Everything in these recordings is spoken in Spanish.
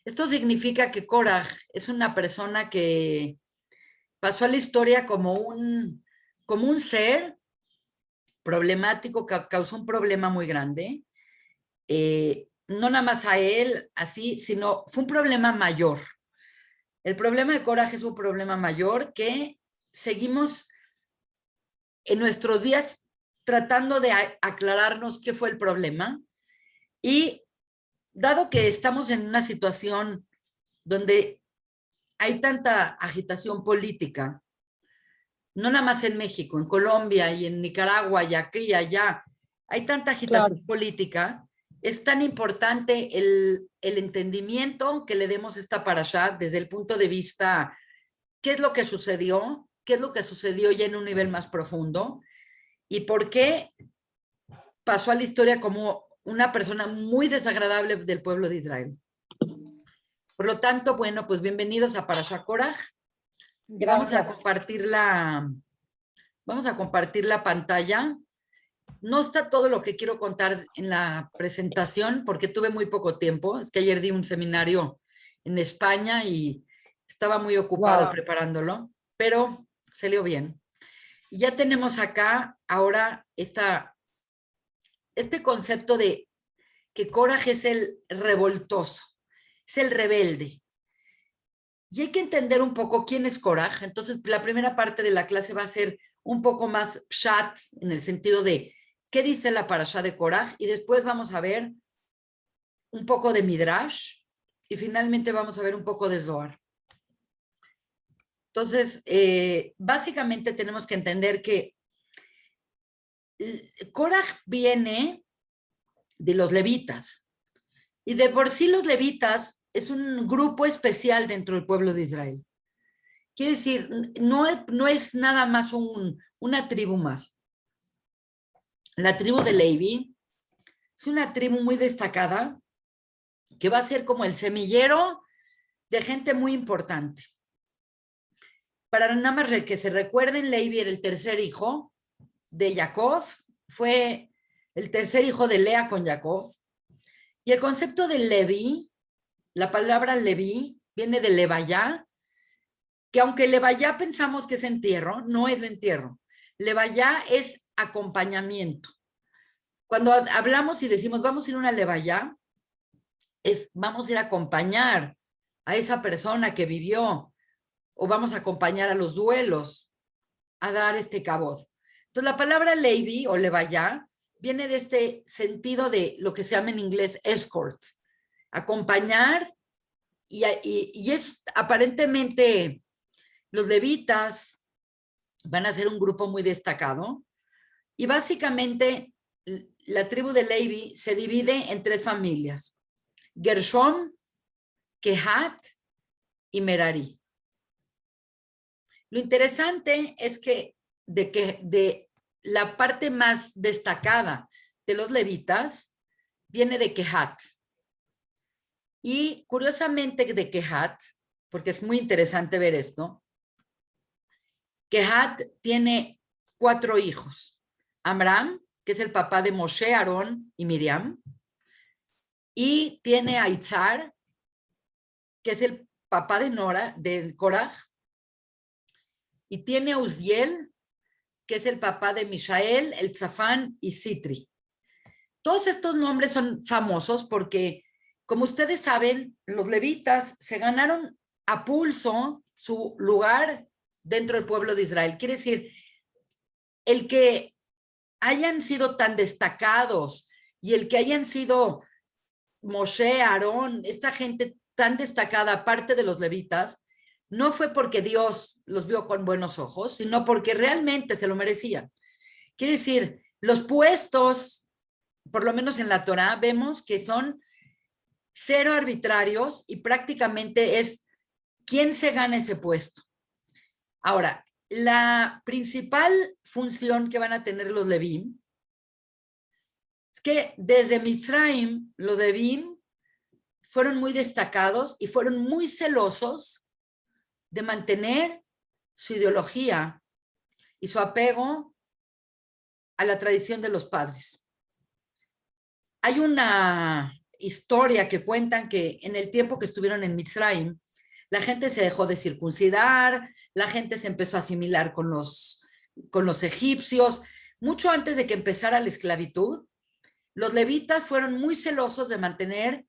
Esto significa que Korah es una persona que pasó a la historia como un ser problemático que causó un problema muy grande. No nada más a él, así, sino fue un problema mayor. El problema de Korah es un problema mayor que seguimos en nuestros días tratando de aclararnos qué fue el problema. Y dado que estamos en una situación donde hay tanta agitación política, no nada más en México, en Colombia y en Nicaragua y aquí y allá, hay tanta Claro, agitación política, es tan importante el entendimiento que le demos esta parashá desde el punto de vista, qué es lo que sucedió, qué es lo que sucedió ya en un nivel más profundo y por qué pasó a la historia como una persona muy desagradable del pueblo de Israel. Por lo tanto, bueno, pues bienvenidos a Parashá Korah y gracias. vamos a compartir la pantalla. No está todo lo que quiero contar en la presentación porque tuve muy poco tiempo. Es que ayer di un seminario en España y estaba muy ocupada Wow. preparándolo, pero salió bien. Y ya tenemos acá ahora este concepto de que Coraje es el revoltoso, es el rebelde. Y hay que entender un poco quién es Coraje. Entonces, la primera parte de la clase va a ser un poco más pshat, en el sentido de qué dice la parashá de Coraje, y después vamos a ver un poco de Midrash, y finalmente vamos a ver un poco de Zohar. Entonces, básicamente tenemos que entender que Korah viene de los levitas, y de por sí los levitas es un grupo especial dentro del pueblo de Israel. Quiere decir, no es nada más una tribu más. La tribu de Levi es una tribu muy destacada que va a ser como el semillero de gente muy importante. Para nada más que se recuerden, Levi era el tercer hijo de Jacob, fue el tercer hijo de Lea con Jacob. Y el concepto de Levi, la palabra Levi, viene de Levayá, que aunque Levayá pensamos que es entierro, no es entierro. Levayá es acompañamiento. Cuando hablamos y decimos vamos a ir a una levaya, vamos a ir a acompañar a esa persona que vivió o vamos a acompañar a los duelos a dar este caboz. Entonces la palabra Levi o levaya viene de este sentido de lo que se llama en inglés escort, acompañar y es aparentemente los levitas van a ser un grupo muy destacado y básicamente la tribu de Levi se divide en tres familias: Gershom, Kehat y Merari. Lo interesante es que de la parte más destacada de los levitas viene de Kehat. Y curiosamente de Kehat, porque es muy interesante ver esto, Kehat tiene 4 hijos. Amram, que es el papá de Moshe, Aarón y Miriam, y tiene a Itzar, que es el papá de Nora, de Korah, y tiene a Uzziel, que es el papá de Mishael, el Zafán y Sitri. Todos estos nombres son famosos porque, como ustedes saben, los levitas se ganaron a pulso su lugar dentro del pueblo de Israel. Quiere decir, el que hayan sido tan destacados y el que hayan sido Moshe, Aarón, esta gente tan destacada, aparte de los levitas, no fue porque Dios los vio con buenos ojos, sino porque realmente se lo merecían. Quiere decir, los puestos, por lo menos en la Torá, vemos que son cero arbitrarios y prácticamente es quién se gana ese puesto. Ahora, la principal función que van a tener los Levim es que desde Mitzrayim, los Levim fueron muy destacados y fueron muy celosos de mantener su ideología y su apego a la tradición de los padres. Hay una historia que cuentan que en el tiempo que estuvieron en Mitzrayim, la gente se dejó de circuncidar, la gente se empezó a asimilar con los egipcios. Mucho antes de que empezara la esclavitud, los levitas fueron muy celosos de mantener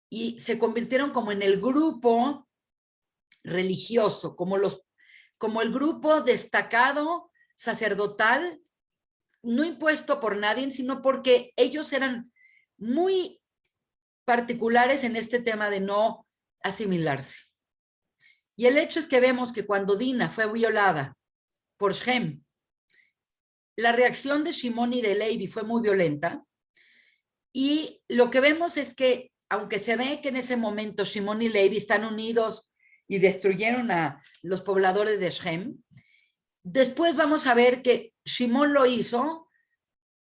y se convirtieron como en el grupo religioso, como el grupo destacado sacerdotal, no impuesto por nadie, sino porque ellos eran muy particulares en este tema de no asimilarse. Y el hecho es que vemos que cuando Dina fue violada por Shem, la reacción de Shimón y de Levi fue muy violenta. Y lo que vemos es que, aunque se ve que en ese momento Shimón y Levi están unidos y destruyeron a los pobladores de Shem, después vamos a ver que Shimón lo hizo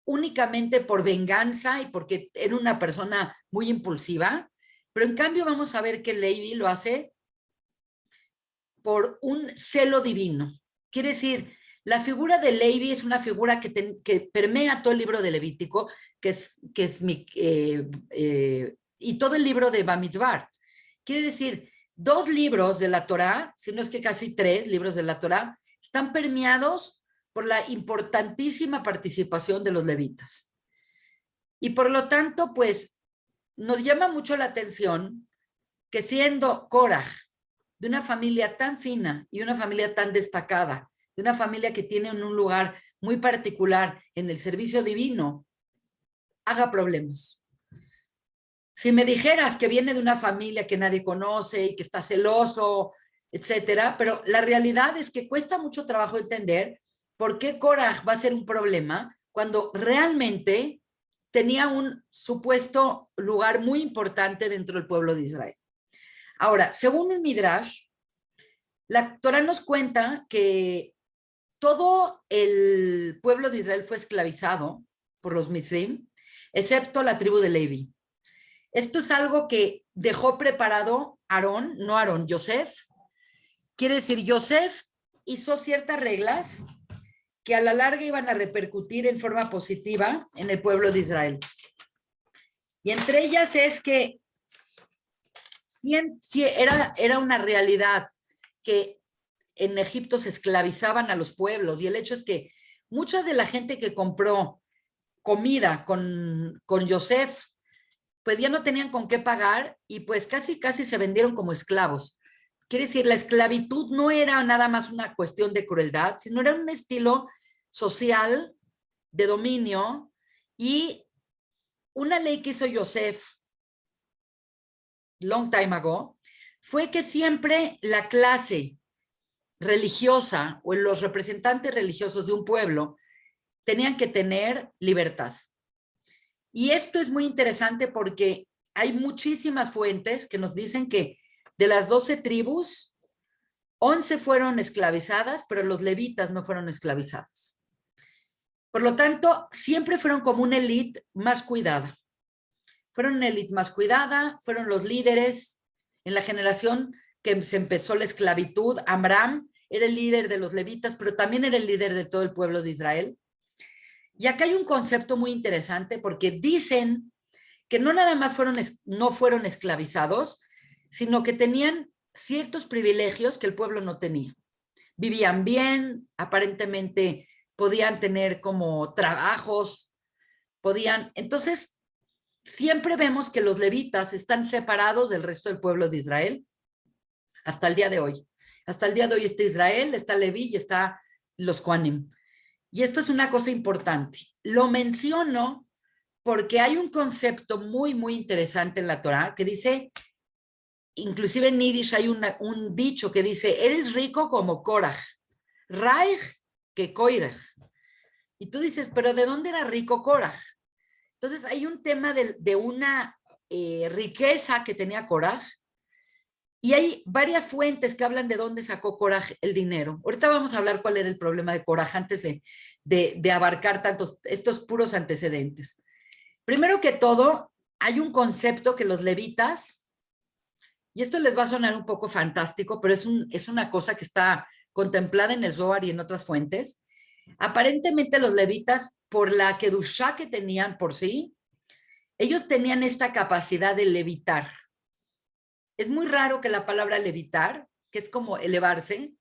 únicamente por venganza y porque era una persona muy impulsiva, pero en cambio vamos a ver que Levi lo hace por un celo divino. Quiere decir, la figura de Levi es una figura que permea todo el libro de Levítico, y todo el libro de Bamidbar. Quiere decir, 2 libros de la Torá, si no es que casi 3 libros de la Torá, están permeados por la importantísima participación de los levitas. Y por lo tanto, pues, nos llama mucho la atención que siendo Korah de una familia tan fina y una familia tan destacada, de una familia que tiene un lugar muy particular en el servicio divino, haga problemas. Si me dijeras que viene de una familia que nadie conoce y que está celoso, etcétera, pero la realidad es que cuesta mucho trabajo entender por qué Korah va a ser un problema cuando realmente tenía un supuesto lugar muy importante dentro del pueblo de Israel. Ahora, según el Midrash, la Torá nos cuenta que todo el pueblo de Israel fue esclavizado por los Misrim, excepto la tribu de Levi. Esto es algo que dejó preparado Aarón, no Aarón, Yosef. Quiere decir, Yosef hizo ciertas reglas que a la larga iban a repercutir en forma positiva en el pueblo de Israel. Y entre ellas es que era una realidad que en Egipto se esclavizaban a los pueblos, y el hecho es que mucha de la gente que compró comida con Yosef, pues ya no tenían con qué pagar y pues casi se vendieron como esclavos. Quiere decir, la esclavitud no era nada más una cuestión de crueldad, sino era un estilo social de dominio, y una ley que hizo Yosef long time ago fue que siempre la clase religiosa o los representantes religiosos de un pueblo tenían que tener libertad. Y esto es muy interesante porque hay muchísimas fuentes que nos dicen que de las 12 tribus, 11 fueron esclavizadas, pero los levitas no fueron esclavizados. Por lo tanto, siempre fueron como una élite más cuidada. Fueron una élite más cuidada, fueron los líderes. En la generación que se empezó la esclavitud, Amram era el líder de los levitas, pero también era el líder de todo el pueblo de Israel. Y acá hay un concepto muy interesante porque dicen que no nada más no fueron esclavizados, sino que tenían ciertos privilegios que el pueblo no tenía. Vivían bien, aparentemente podían tener como trabajos, entonces siempre vemos que los levitas están separados del resto del pueblo de Israel hasta el día de hoy. Hasta el día de hoy está Israel, está Leví y está los Kohanim. Y esto es una cosa importante. Lo menciono porque hay un concepto muy, muy interesante en la Torá que dice, inclusive en Yiddish hay un dicho que dice, eres rico como Korah, reich que Koirech. Y tú dices, pero ¿de dónde era rico Korah? Entonces hay un tema de una riqueza que tenía Korah, y hay varias fuentes que hablan de dónde sacó Korah el dinero. Ahorita vamos a hablar cuál era el problema de Korah antes de abarcar estos puros antecedentes. Primero que todo, hay un concepto que los levitas, y esto les va a sonar un poco fantástico, pero es una cosa que está contemplada en el Zohar y en otras fuentes. Aparentemente los levitas, por la kedushá que tenían por sí, ellos tenían esta capacidad de levitar. Es muy raro que la palabra levitar, que es como elevarse,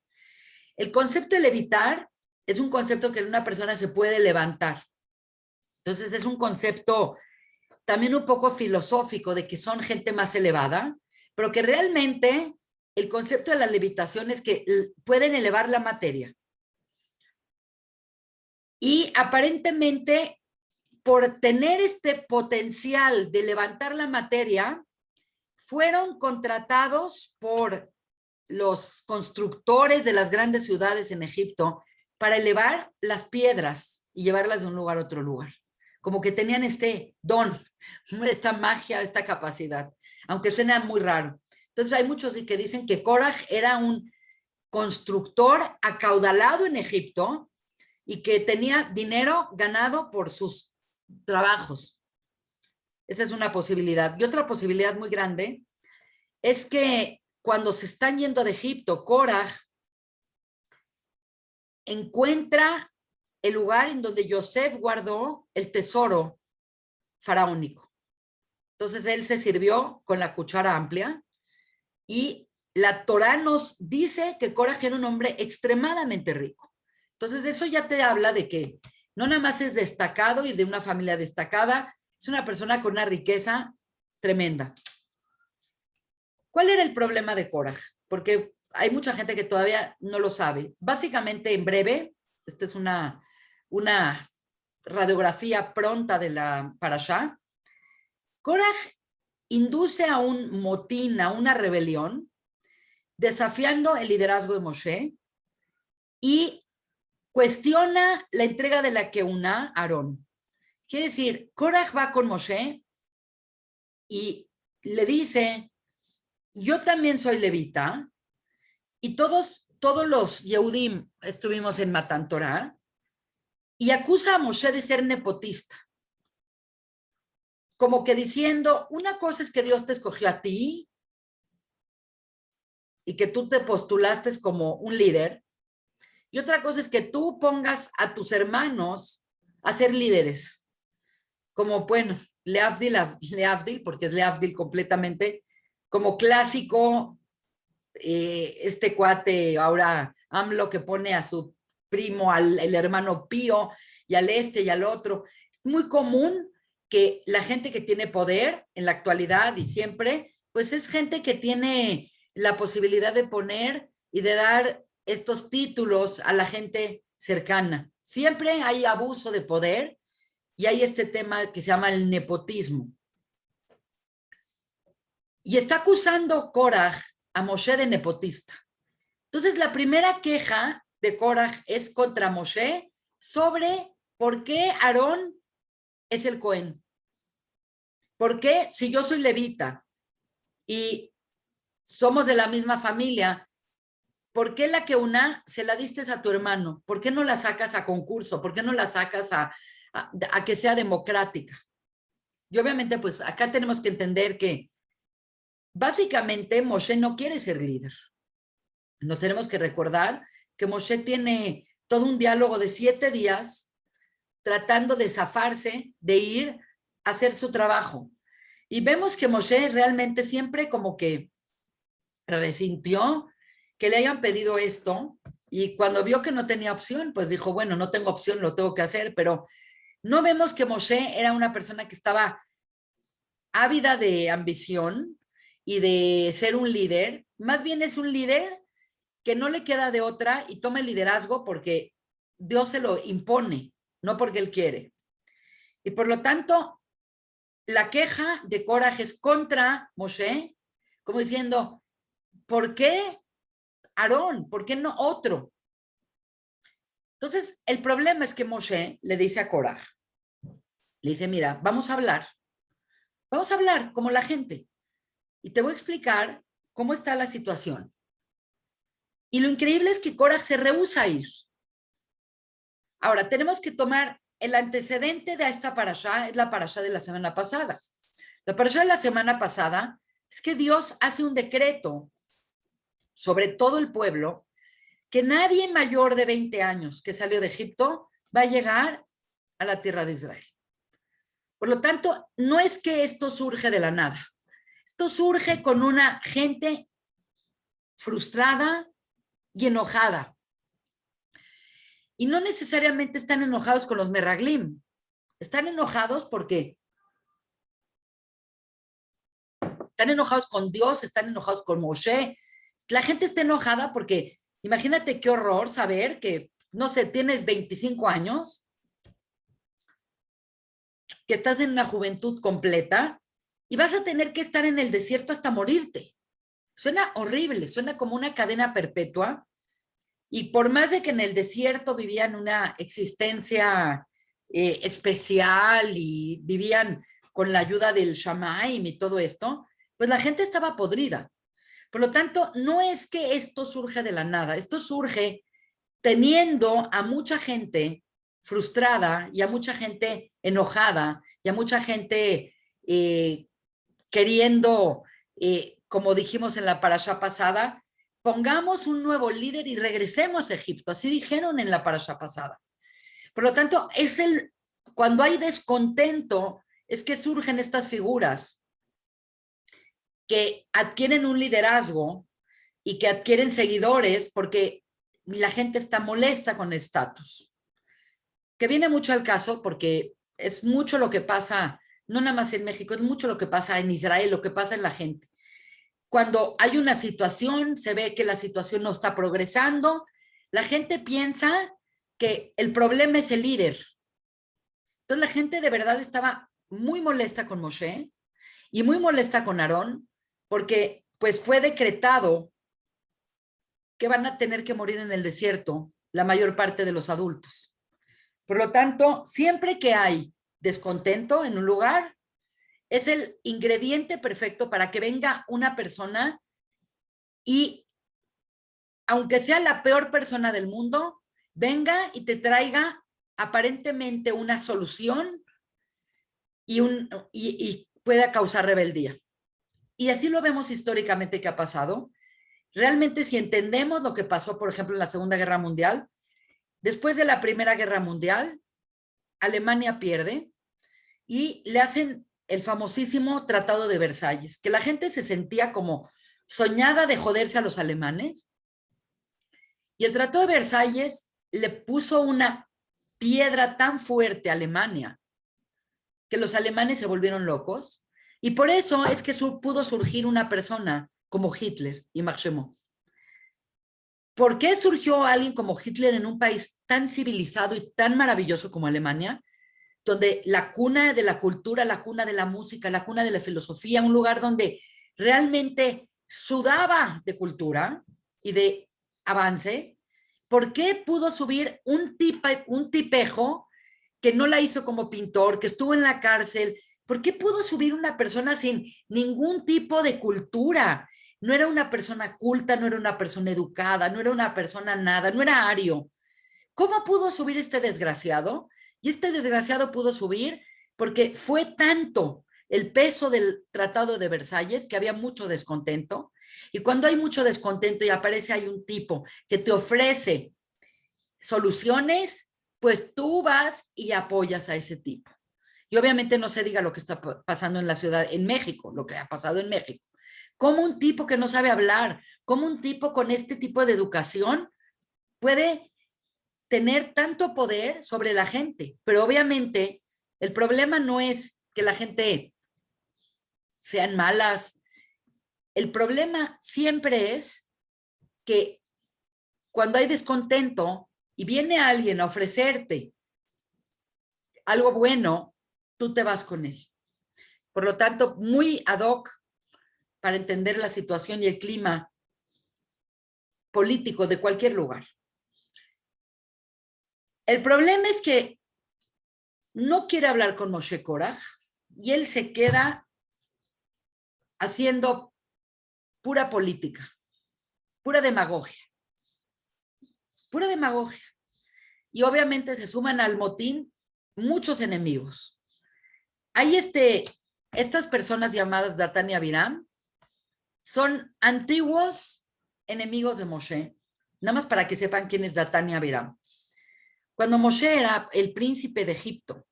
el concepto de levitar es un concepto que una persona se puede levantar. Entonces es un concepto también un poco filosófico de que son gente más elevada, pero que realmente el concepto de la levitación es que pueden elevar la materia. Y aparentemente, por tener este potencial de levantar la materia, fueron contratados por los constructores de las grandes ciudades en Egipto para elevar las piedras y llevarlas de un lugar a otro lugar. Como que tenían este don, esta magia, esta capacidad, aunque suena muy raro. Entonces hay muchos que dicen que Korah era un constructor acaudalado en Egipto y que tenía dinero ganado por sus trabajos. Esa es una posibilidad. Y otra posibilidad muy grande es que cuando se están yendo de Egipto, Korah encuentra el lugar en donde Yosef guardó el tesoro faraónico. Entonces él se sirvió con la cuchara amplia y la Torá nos dice que Korah era un hombre extremadamente rico. Entonces eso ya te habla de que no nada más es destacado y de una familia destacada, es una persona con una riqueza tremenda. ¿Cuál era el problema de Korah? Porque hay mucha gente que todavía no lo sabe. Básicamente, en breve, esta es una radiografía pronta de la Parashá. Korah induce a un motín, a una rebelión, desafiando el liderazgo de Moshe y cuestiona la entrega de la Keuná a Aarón. Quiere decir, Korah va con Moshe y le dice, yo también soy levita y todos los Yehudim estuvimos en Matan Torah y acusa a Moshe de ser nepotista. Como que diciendo, una cosa es que Dios te escogió a ti y que tú te postulaste como un líder, y otra cosa es que tú pongas a tus hermanos a ser líderes. Como, bueno, Leavdil, porque es Leavdil completamente, como clásico, este cuate, ahora AMLO, que pone a su primo, el hermano Pío, y al este y al otro. Es muy común que la gente que tiene poder en la actualidad y siempre, pues es gente que tiene la posibilidad de poner y de dar estos títulos a la gente cercana. Siempre hay abuso de poder y hay este tema que se llama el nepotismo. Y está acusando Korah a Moshe de nepotista. Entonces, la primera queja de Korah es contra Moshe sobre por qué Aarón es el Cohen. ¿Por qué si yo soy levita y somos de la misma familia, por qué la Keuná se la diste a tu hermano? ¿Por qué no la sacas a concurso? ¿Por qué no la sacas a que sea democrática? Y obviamente, pues acá tenemos que entender que básicamente Moshe no quiere ser líder. Nos tenemos que recordar que Moshe tiene todo un diálogo de 7 días tratando de zafarse, de ir a hacer su trabajo. Y vemos que Moshe realmente siempre como que resintió que le hayan pedido esto y cuando vio que no tenía opción, pues dijo, bueno, no tengo opción, lo tengo que hacer, pero no vemos que Moshe era una persona que estaba ávida de ambición y de ser un líder, más bien es un líder que no le queda de otra y toma el liderazgo porque Dios se lo impone, no porque él quiere. Y por lo tanto, la queja de Korah es contra Moshe, como diciendo, ¿por qué Aarón? ¿Por qué no otro? Entonces, el problema es que Moshe le dice a Korah, le dice, mira, vamos a hablar como la gente y te voy a explicar cómo está la situación. Y lo increíble es que Korah se rehúsa a ir. Ahora, tenemos que tomar el antecedente de esta parashá, es la parashá de la semana pasada. La parashá de la semana pasada es que Dios hace un decreto sobre todo el pueblo que nadie mayor de 20 años que salió de Egipto va a llegar a la tierra de Israel. Por lo tanto, no es que esto surge de la nada. Esto surge con una gente frustrada y enojada. Y no necesariamente están enojados con los Meraglim. Están enojados porque están enojados con Dios, están enojados con Moshe. La gente está enojada porque imagínate qué horror saber que, no sé, tienes 25 años, que estás en una juventud completa y vas a tener que estar en el desierto hasta morirte. Suena horrible, suena como una cadena perpetua. Y por más de que en el desierto vivían una existencia especial y vivían con la ayuda del Shamaim y todo esto, pues la gente estaba podrida. Por lo tanto, no es que esto surge de la nada, esto surge teniendo a mucha gente frustrada y a mucha gente enojada y a mucha gente queriendo, como dijimos en la parashá pasada, pongamos un nuevo líder y regresemos a Egipto. Así dijeron en la parashá pasada. Por lo tanto, cuando hay descontento, es que surgen estas figuras que adquieren un liderazgo y que adquieren seguidores porque la gente está molesta con el estatus. Que viene mucho al caso porque es mucho lo que pasa, no nada más en México, es mucho lo que pasa en Israel, lo que pasa en la gente. Cuando hay una situación, se ve que la situación no está progresando, la gente piensa que el problema es el líder. Entonces la gente de verdad estaba muy molesta con Moshe y muy molesta con Aarón porque pues fue decretado que van a tener que morir en el desierto la mayor parte de los adultos. Por lo tanto, siempre que hay descontento en un lugar, es el ingrediente perfecto para que venga una persona y, aunque sea la peor persona del mundo, venga y te traiga aparentemente una solución y pueda causar rebeldía. Y así lo vemos históricamente que ha pasado. Realmente, si entendemos lo que pasó, por ejemplo, en la Segunda Guerra Mundial, después de la Primera Guerra Mundial, Alemania pierde y le hacen el famosísimo Tratado de Versalles, que la gente se sentía como soñada de joderse a los alemanes. Y el Tratado de Versalles le puso una piedra tan fuerte a Alemania que los alemanes se volvieron locos. Y por eso es que pudo surgir una persona como Hitler y Marchemont. ¿Por qué surgió alguien como Hitler en un país tan civilizado y tan maravilloso como Alemania? Donde la cuna de la cultura, la cuna de la música, la cuna de la filosofía, un lugar donde realmente sudaba de cultura y de avance. ¿Por qué pudo subir un tipejo que no la hizo como pintor, que estuvo en la cárcel? ¿Por qué pudo subir una persona sin ningún tipo de cultura? No era una persona culta, no era una persona educada, no era una persona nada, no era ario. ¿Cómo pudo subir este desgraciado? Y este desgraciado pudo subir porque fue tanto el peso del Tratado de Versalles que había mucho descontento. Y cuando hay mucho descontento y aparece hay un tipo que te ofrece soluciones, pues tú vas y apoyas a ese tipo. Y obviamente no se diga lo que está pasando en la ciudad, en México, lo que ha pasado en México. Como un tipo que no sabe hablar, como un tipo con este tipo de educación puede tener tanto poder sobre la gente. Pero obviamente el problema no es que la gente sean malas. El problema siempre es que cuando hay descontento y viene alguien a ofrecerte algo bueno, tú te vas con él. Por lo tanto, muy ad hoc para entender la situación y el clima político de cualquier lugar. El problema es que no quiere hablar con Moshe Korach y él se queda haciendo pura política, pura demagogia, pura demagogia. Y obviamente se suman al motín muchos enemigos. Hay estas personas llamadas Datán y Abiram, son antiguos enemigos de Moshe, nada más para que sepan quién es Datán y Abiram. Cuando Moshe era el príncipe de Egipto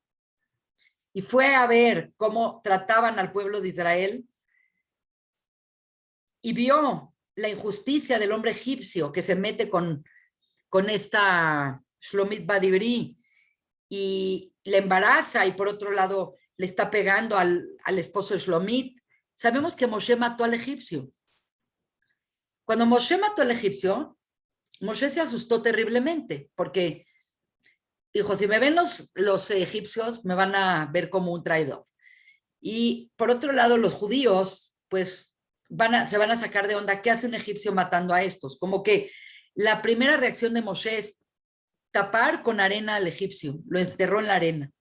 y fue a ver cómo trataban al pueblo de Israel y vio la injusticia del hombre egipcio que se mete con esta Shlomit Badibri y le embaraza y por otro lado le está pegando al esposo de Shlomit. Sabemos que Moshe mató al egipcio. Cuando Moshe mató al egipcio, Moshe se asustó terriblemente porque dijo, si me ven los egipcios, me van a ver como un traidor. Y por otro lado, los judíos, pues, se van a sacar de onda. ¿Qué hace un egipcio matando a estos? Como que la primera reacción de Moshe es tapar con arena al egipcio. Lo enterró en la arena.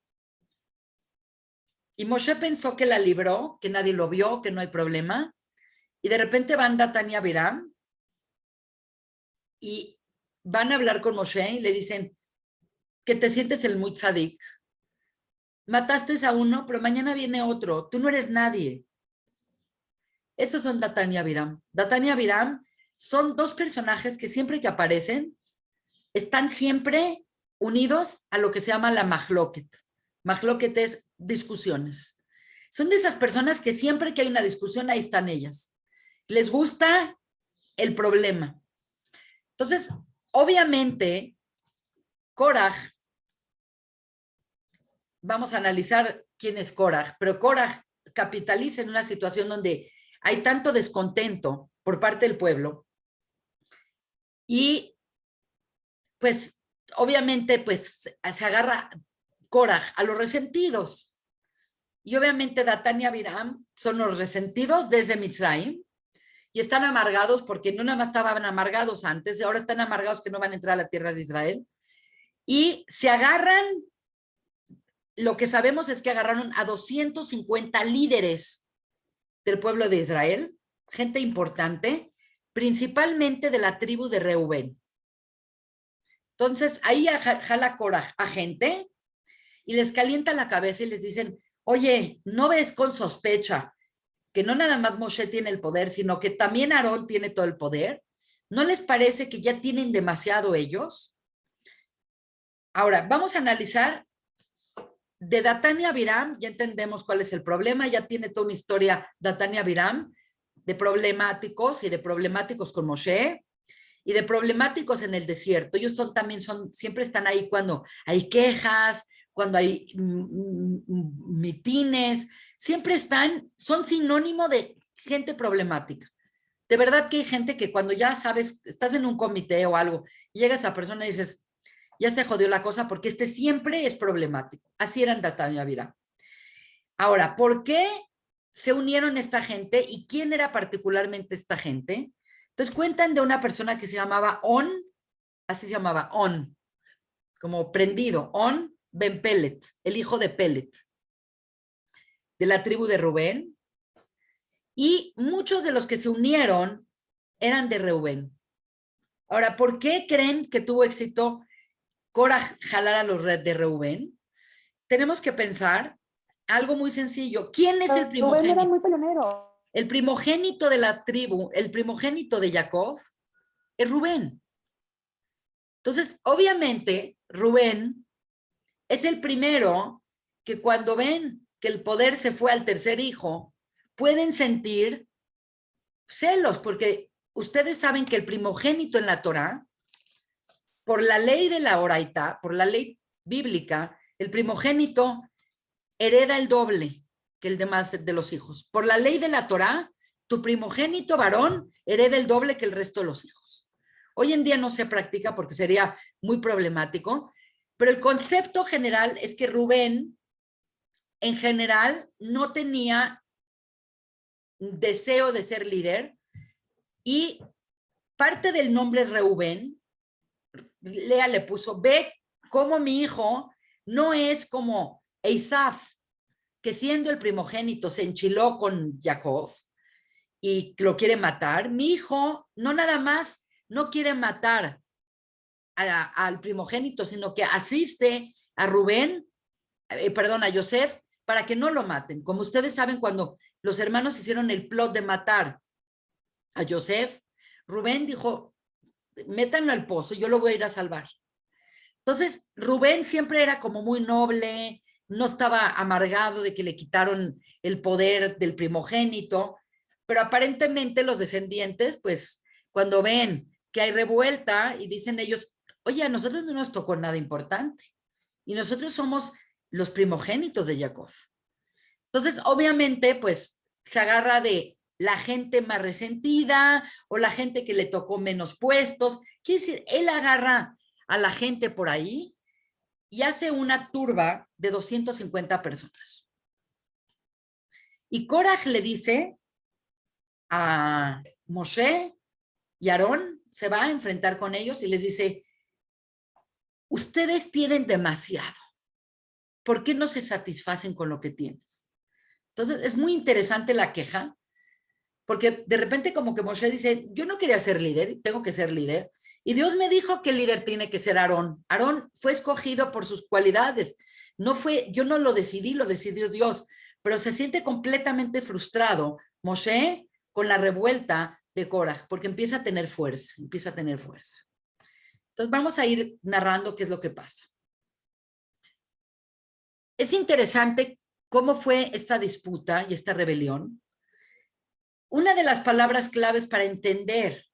Y Moshe pensó que la libró, que nadie lo vio, que no hay problema. Y de repente van Datán y Abiram y van a hablar con Moshe y le dicen que te sientes el muy tzadik. Mataste a uno, pero mañana viene otro. Tú no eres nadie. Esos son Datán y Abiram. Datán y Abiram son dos personajes que siempre que aparecen están siempre unidos a lo que se llama la mahloket. Mahloket es discusiones. Son de esas personas que siempre que hay una discusión, ahí están ellas. Les gusta el problema. Entonces, obviamente, Korach, vamos a analizar quién es Korach, pero Korach capitaliza en una situación donde hay tanto descontento por parte del pueblo y pues obviamente pues se agarra Korach a los resentidos y obviamente Datán y Abiram son los resentidos desde Mitzrayim y están amargados porque no nada más estaban amargados antes, ahora están amargados que no van a entrar a la tierra de Israel y se agarran, lo que sabemos es que agarraron a 250 líderes del pueblo de Israel, gente importante, principalmente de la tribu de Reubén. Entonces, ahí jala Korach a gente y les calienta la cabeza y les dicen, oye, ¿no ves con sospecha que no nada más Moshe tiene el poder, sino que también Aarón tiene todo el poder? ¿No les parece que ya tienen demasiado ellos? Ahora, vamos a analizar de Datán y Abiram, ya entendemos cuál es el problema, ya tiene toda una historia Datán y Abiram de problemáticos y de problemáticos con Moshe y de problemáticos en el desierto. Ellos siempre están ahí cuando hay quejas, cuando hay mitines, siempre son sinónimo de gente problemática. De verdad que hay gente que cuando ya sabes, estás en un comité o algo, y llega esa persona y dices, ya se jodió la cosa porque siempre es problemático. Así eran Datán y Abiram. Ahora, ¿por qué se unieron esta gente y quién era particularmente esta gente? Entonces cuentan de una persona que se llamaba On, así se llamaba On, como prendido, On Ben Pelet, el hijo de Pelet, de la tribu de Rubén. Y muchos de los que se unieron eran de Rubén. Ahora, ¿por qué creen que tuvo éxito Korah jalar a los de Rubén? Tenemos que pensar algo muy sencillo. ¿Quién es el primogénito? Rubén era muy peleonero. El primogénito de la tribu, el primogénito de Jacob, es Rubén. Entonces, obviamente, Rubén es el primero que cuando ven que el poder se fue al tercer hijo, pueden sentir celos, porque ustedes saben que el primogénito en la Torá, por la ley de la Oraita, por la ley bíblica, el primogénito hereda el doble que el demás de los hijos. Por la ley de la Torá, tu primogénito varón hereda el doble que el resto de los hijos. Hoy en día no se practica porque sería muy problemático, pero el concepto general es que Rubén, en general, no tenía deseo de ser líder y parte del nombre Reubén, Lea le puso, ve cómo mi hijo no es como Eisaf, que siendo el primogénito se enchiló con Jacob y lo quiere matar. Mi hijo no nada más no quiere matar al primogénito, sino que asiste a Rubén, a Yosef, para que no lo maten. Como ustedes saben, cuando los hermanos hicieron el plot de matar a Yosef, Rubén dijo, métanlo al pozo, yo lo voy a ir a salvar. Entonces, Rubén siempre era como muy noble, no estaba amargado de que le quitaron el poder del primogénito, pero aparentemente los descendientes, pues cuando ven que hay revuelta y dicen ellos, oye, a nosotros no nos tocó nada importante y nosotros somos los primogénitos de Jacob. Entonces, obviamente, pues se agarra de la gente más resentida o la gente que le tocó menos puestos. Quiere decir, él agarra a la gente por ahí y hace una turba de 250 personas. Y Korach le dice a Moshe y Aarón, se va a enfrentar con ellos y les dice, ustedes tienen demasiado. ¿Por qué no se satisfacen con lo que tienes? Entonces, es muy interesante la queja, porque de repente como que Moshe dice, yo no quería ser líder, tengo que ser líder. Y Dios me dijo que el líder tiene que ser Aarón. Aarón fue escogido por sus cualidades. No fue, yo no lo decidí, lo decidió Dios. Pero se siente completamente frustrado Moshe con la revuelta de Korach, porque empieza a tener fuerza, empieza a tener fuerza. Entonces vamos a ir narrando qué es lo que pasa. Es interesante cómo fue esta disputa y esta rebelión. Una de las palabras claves para entender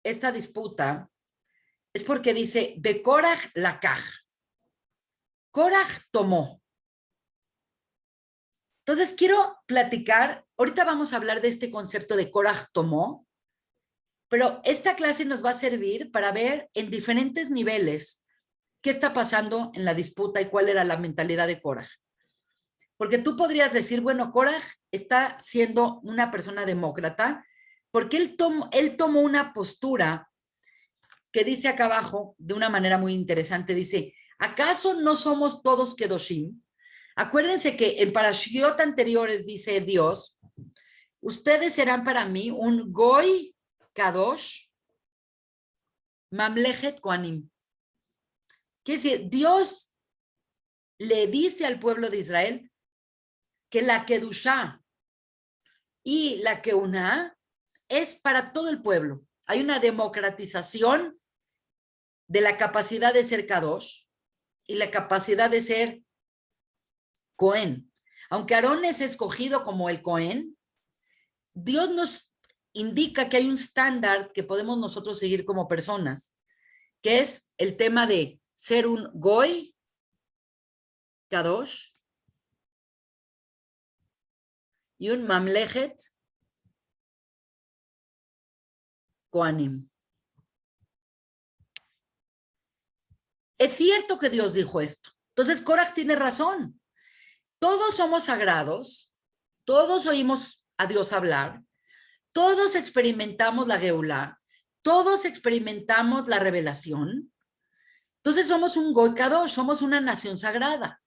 esta disputa es porque dice, de Korach lakaj. Korach tomó. Entonces quiero platicar, ahorita vamos a hablar de este concepto de Korach tomó, pero esta clase nos va a servir para ver en diferentes niveles qué está pasando en la disputa y cuál era la mentalidad de Korach. Porque tú podrías decir, bueno, Korach está siendo una persona demócrata porque él tomó una postura que dice acá abajo de una manera muy interesante, dice, ¿acaso no somos todos Kedoshim? Acuérdense que en parashiot anteriores dice Dios, ustedes serán para mí un Goy Kadosh Mamlechet Kohanim. Quiere decir, Dios le dice al pueblo de Israel que la Kedushá y la Keuná es para todo el pueblo. Hay una democratización de la capacidad de ser Kadosh y la capacidad de ser Cohen. Aunque Aarón es escogido como el Cohen, Dios nos indica que hay un estándar que podemos nosotros seguir como personas, que es el tema de ser un Goy, Kadosh, y un Mamlechet, Kohanim. Es cierto que Dios dijo esto. Entonces, Korach tiene razón. Todos somos sagrados, todos oímos a Dios hablar, todos experimentamos la Geulá, todos experimentamos la revelación. Entonces somos un Goy Kadosh, somos una nación sagrada.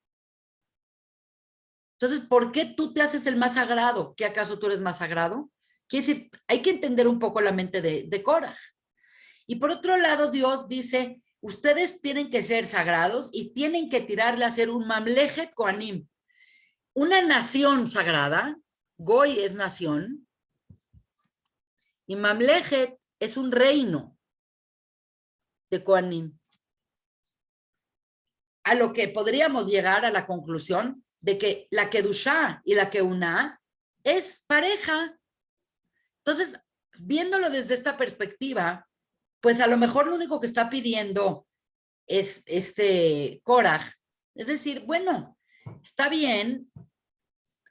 Entonces, ¿por qué tú te haces el más sagrado? ¿Qué acaso tú eres más sagrado? Quiere decir, hay que entender un poco la mente de Korach. Y por otro lado, Dios dice, ustedes tienen que ser sagrados y tienen que tirarle a ser un Mamlechet Kohanim, una nación sagrada. Goy es nación y Mamlechet es un reino de Kohanim. A lo que podríamos llegar a la conclusión de que la Kedushá y la Keuná es pareja. Entonces, viéndolo desde esta perspectiva, pues a lo mejor lo único que está pidiendo es Korach. Es decir, bueno, está bien,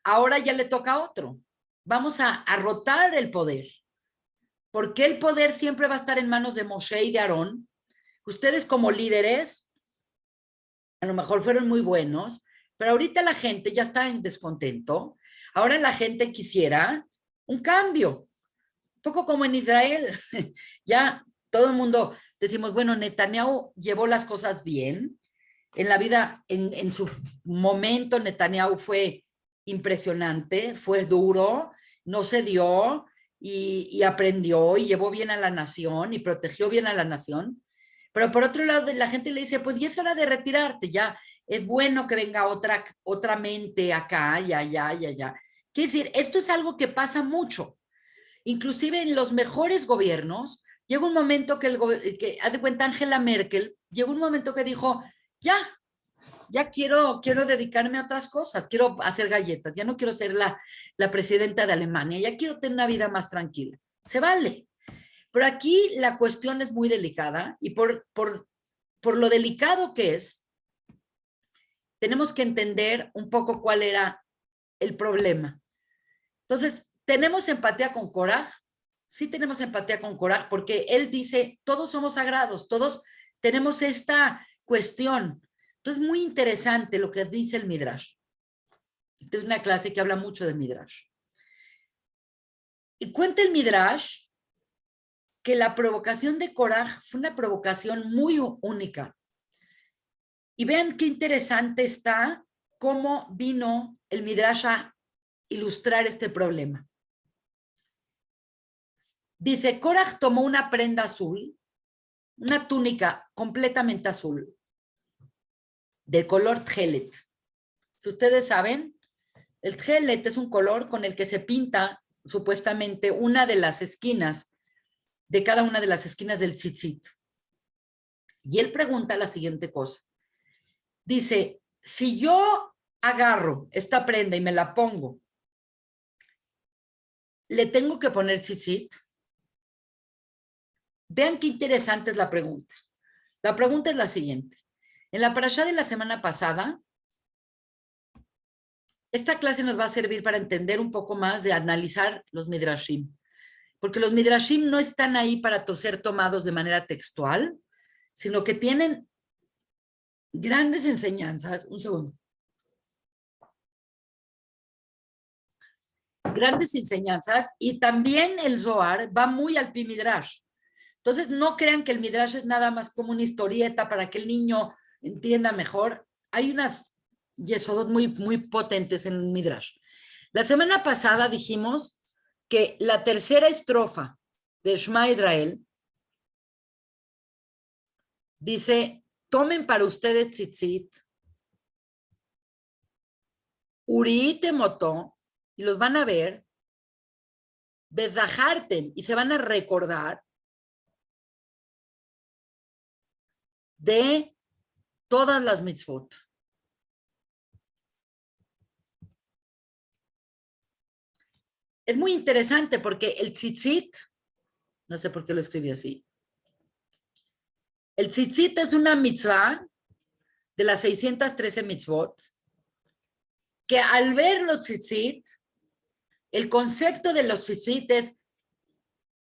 ahora ya le toca a otro. Vamos a rotar el poder. ¿Por qué el poder siempre va a estar en manos de Moshe y de Aarón? Ustedes como líderes, a lo mejor fueron muy buenos, pero ahorita la gente ya está en descontento. Ahora la gente quisiera un cambio. Un poco como en Israel. Ya todo el mundo decimos, bueno, Netanyahu llevó las cosas bien. En la vida, en su momento, Netanyahu fue impresionante, fue duro, no se dio y aprendió y llevó bien a la nación y protegió bien a la nación. Pero por otro lado, la gente le dice, pues ya es hora de retirarte, ya es bueno que venga otra mente acá y allá y allá. Quiere decir, esto es algo que pasa mucho. Inclusive en los mejores gobiernos, llega un momento que haz de cuenta Angela Merkel, llegó un momento que dijo, ya, ya quiero dedicarme a otras cosas, quiero hacer galletas, ya no quiero ser la presidenta de Alemania, ya quiero tener una vida más tranquila. Se vale. Pero aquí la cuestión es muy delicada y por lo delicado que es, tenemos que entender un poco cuál era el problema. Entonces, ¿tenemos empatía con Korah? Sí tenemos empatía con Korah porque él dice, todos somos sagrados, todos tenemos esta cuestión. Entonces, muy interesante lo que dice el Midrash. Esta es una clase que habla mucho de Midrash. Y cuenta el Midrash que la provocación de Korah fue una provocación muy única. Y vean qué interesante está cómo vino el Midrash a ilustrar este problema. Dice, Korah tomó una prenda azul, una túnica completamente azul, de color tjelet. Si ustedes saben, el tjelet es un color con el que se pinta supuestamente una de las esquinas, de cada una de las esquinas del tzitzit. Y él pregunta la siguiente cosa. Dice, si yo agarro esta prenda y me la pongo, ¿le tengo que poner tzitzit? Vean qué interesante es la pregunta. La pregunta es la siguiente. En la parashá de la semana pasada, esta clase nos va a servir para entender un poco más de analizar los midrashim. Porque los midrashim no están ahí para ser tomados de manera textual, sino que tienen grandes enseñanzas. Un segundo. Grandes enseñanzas y también el Zohar va muy al pi midrash. Entonces no crean que el midrash es nada más como una historieta para que el niño entienda mejor. Hay unas yesodot muy potentes en el midrash. La semana pasada dijimos que la tercera estrofa de Shema Israel dice, tomen para ustedes tzitzit, uriite moto, y los van a ver, bezahartem, y se van a recordar de todas las mitzvot. Es muy interesante porque el tzitzit, no sé por qué lo escribí así, el tzitzit es una mitzvah de las 613 mitzvot, que al ver los tzitzit, el concepto de los tzitzit es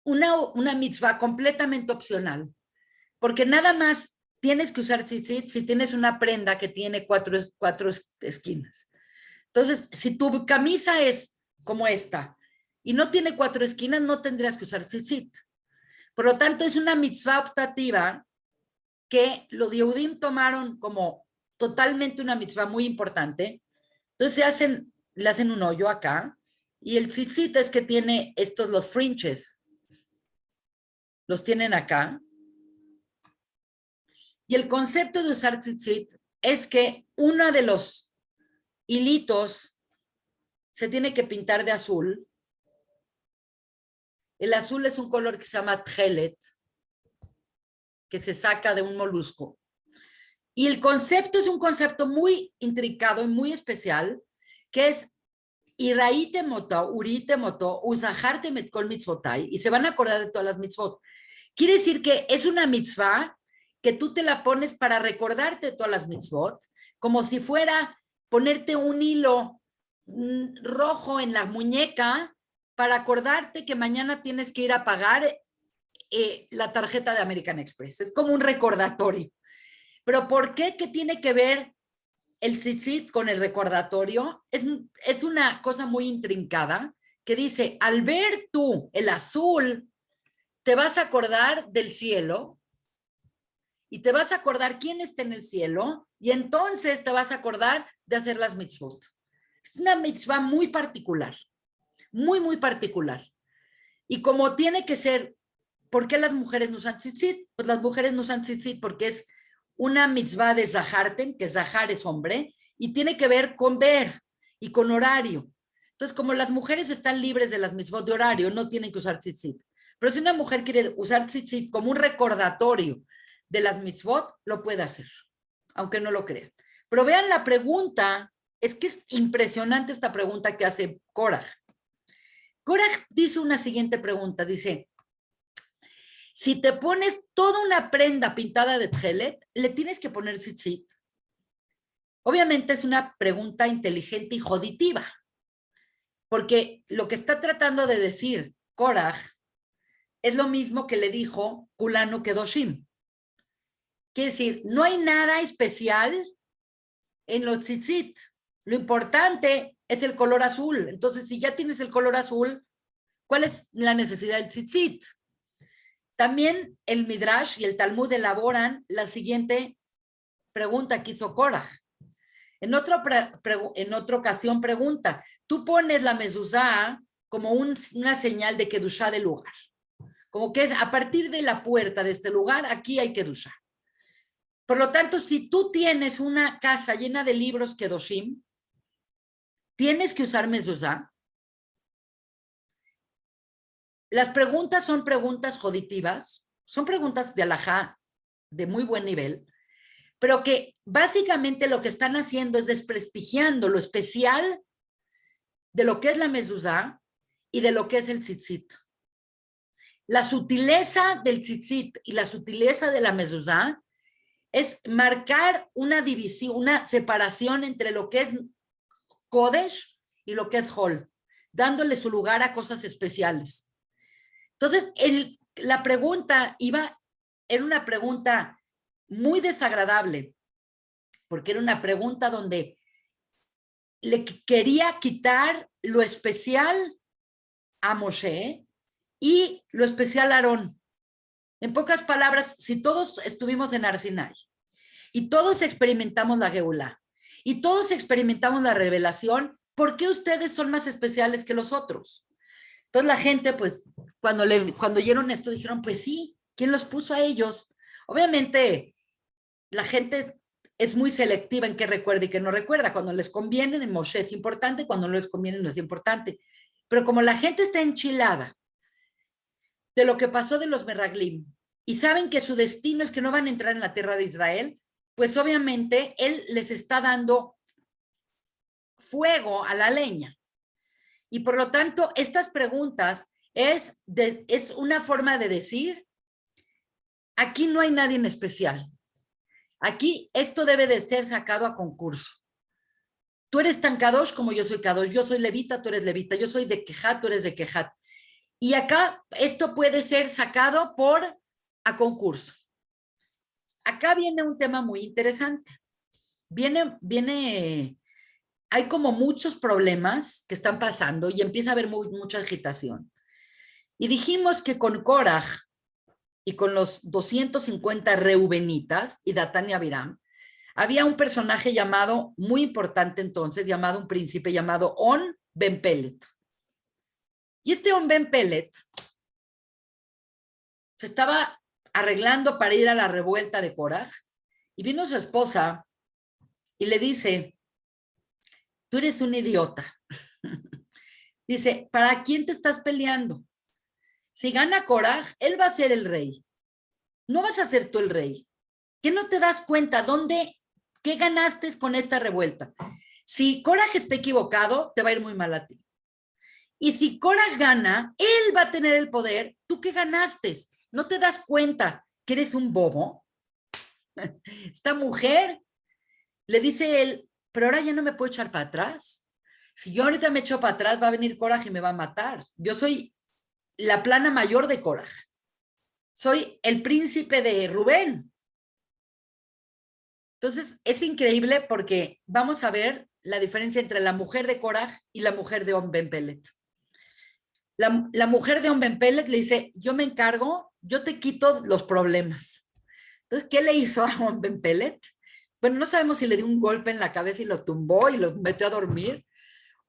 una mitzvah completamente opcional, porque nada más tienes que usar tzitzit si tienes una prenda que tiene cuatro esquinas. Entonces, si tu camisa es como esta y no tiene 4 esquinas, no tendrías que usar tzitzit. Por lo tanto, es una mitzvah optativa que los Yehudim tomaron como totalmente una mitzvah muy importante. Entonces le hacen un hoyo acá y el tzitzit es que tiene los fringes, los tienen acá. Y el concepto de usar tzitzit es que uno de los hilitos se tiene que pintar de azul. El azul es un color que se llama tjelet, que se saca de un molusco. Y el concepto es un concepto muy intricado y muy especial, que es Iraite moto, urite moto, usajarte metkol mitzvotai, y se van a acordar de todas las mitzvot. Quiere decir que es una mitzvah que tú te la pones para recordarte de todas las mitzvot, como si fuera ponerte un hilo rojo en la muñeca para acordarte que mañana tienes que ir a pagar la tarjeta de American Express. Es como un recordatorio. Pero ¿por qué? ¿Qué tiene que ver el tzitzit con el recordatorio? Es una cosa muy intrincada que dice, al ver tú el azul, te vas a acordar del cielo y te vas a acordar quién está en el cielo y entonces te vas a acordar de hacer las mitzvot. Es una mitzvah muy particular, muy particular. Y como tiene que ser, ¿por qué las mujeres no usan tzitzit? Pues las mujeres no usan tzitzit porque es una mitzvah de zaharten, que zahar es hombre, y tiene que ver con ver y con horario. Entonces, como las mujeres están libres de las mitzvot de horario, no tienen que usar tzitzit. Pero si una mujer quiere usar tzitzit como un recordatorio de las mitzvot, lo puede hacer, aunque no lo crean. Pero vean la pregunta, es que es impresionante esta pregunta que hace Korah. Korah dice una siguiente pregunta, dice, si te pones toda una prenda pintada de tjelet, le tienes que poner tzitzit. Obviamente es una pregunta inteligente y joditiva, porque lo que está tratando de decir Korah es lo mismo que le dijo Kulanu Kedoshim. Quiere decir, no hay nada especial en los tzitzit. Lo importante es el color azul. Entonces, si ya tienes el color azul, ¿cuál es la necesidad del tzitzit? También el Midrash y el Talmud elaboran la siguiente pregunta que hizo Korah. En otra ocasión pregunta, tú pones la mezuzá como una señal de kedushá del lugar. Como que a partir de la puerta de este lugar, aquí hay kedushá. Por lo tanto, si tú tienes una casa llena de libros kedoshim, tienes que usar mezuzá. Las preguntas son preguntas joditivas, son preguntas de alajá de muy buen nivel, pero que básicamente lo que están haciendo es desprestigiando lo especial de lo que es la mezuzá y de lo que es el tzitzit. La sutileza del tzitzit y la sutileza de la mezuzá es marcar una división, una separación entre lo que es Kodesh y lo que es Hol, dándole su lugar a cosas especiales. Entonces, la pregunta era una pregunta muy desagradable, porque era una pregunta donde le quería quitar lo especial a Moshe y lo especial a Aarón. En pocas palabras, si todos estuvimos en Har Sinai y todos experimentamos la Geulá y todos experimentamos la revelación, ¿por qué ustedes son más especiales que los otros? Entonces la gente, pues, cuando oyeron esto, dijeron, pues sí, ¿quién los puso a ellos? Obviamente, la gente es muy selectiva en qué recuerda y qué no recuerda. Cuando les conviene, en Moshe es importante, cuando no les conviene, no es importante. Pero como la gente está enchilada de lo que pasó de los Meraglim y saben que su destino es que no van a entrar en la tierra de Israel, pues obviamente él les está dando fuego a la leña. Y por lo tanto, estas preguntas es una forma de decir, aquí no hay nadie en especial. Aquí esto debe de ser sacado a concurso. Tú eres tan kadosh como yo soy kadosh, yo soy levita, tú eres levita, yo soy de Kehat, tú eres de Kehat. Y acá esto puede ser sacado a concurso. Acá viene un tema muy interesante. Hay como muchos problemas que están pasando y empieza a haber mucha agitación. Y dijimos que con Korah y con los 250 reubenitas y Datán y Abiram, había un personaje llamado, muy importante entonces, llamado un príncipe llamado On Ben Pelet. Y este On Ben Pelet se estaba arreglando para ir a la revuelta de Korah y vino su esposa y le dice, tú eres un idiota. Dice, ¿para quién te estás peleando? Si gana Korah, él va a ser el rey. No vas a ser tú el rey. ¿Qué no te das cuenta? ¿Qué ganaste con esta revuelta? Si Korah está equivocado, te va a ir muy mal a ti. Y si Korah gana, él va a tener el poder. ¿Tú qué ganaste? ¿No te das cuenta que eres un bobo? Esta mujer le dice él, pero ahora ya no me puedo echar para atrás. Si yo ahorita me echo para atrás, va a venir Korah y me va a matar. Yo soy la plana mayor de Korah. Soy el príncipe de Rubén. Entonces, es increíble porque vamos a ver la diferencia entre la mujer de Korah y la mujer de On Ben Pelet. La mujer de On Ben Pelet le dice, yo me encargo, yo te quito los problemas. Entonces, ¿qué le hizo a On Ben Pelet? Bueno, no sabemos si le dio un golpe en la cabeza y lo tumbó y lo metió a dormir,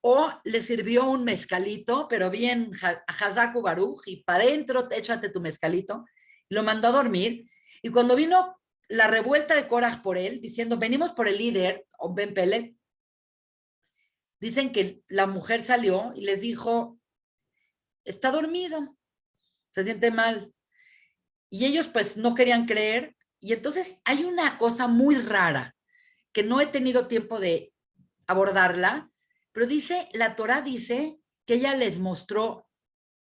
o le sirvió un mezcalito, pero bien Hazaku Baruch, y para adentro échate tu mezcalito, y lo mandó a dormir. Y cuando vino la revuelta de Korah por él, diciendo, venimos por el líder, On Ben Pelet, dicen que la mujer salió y les dijo, está dormido, se siente mal. Y ellos pues no querían creer. Y entonces hay una cosa muy rara que no he tenido tiempo de abordarla, pero dice, la Torá dice que ella les mostró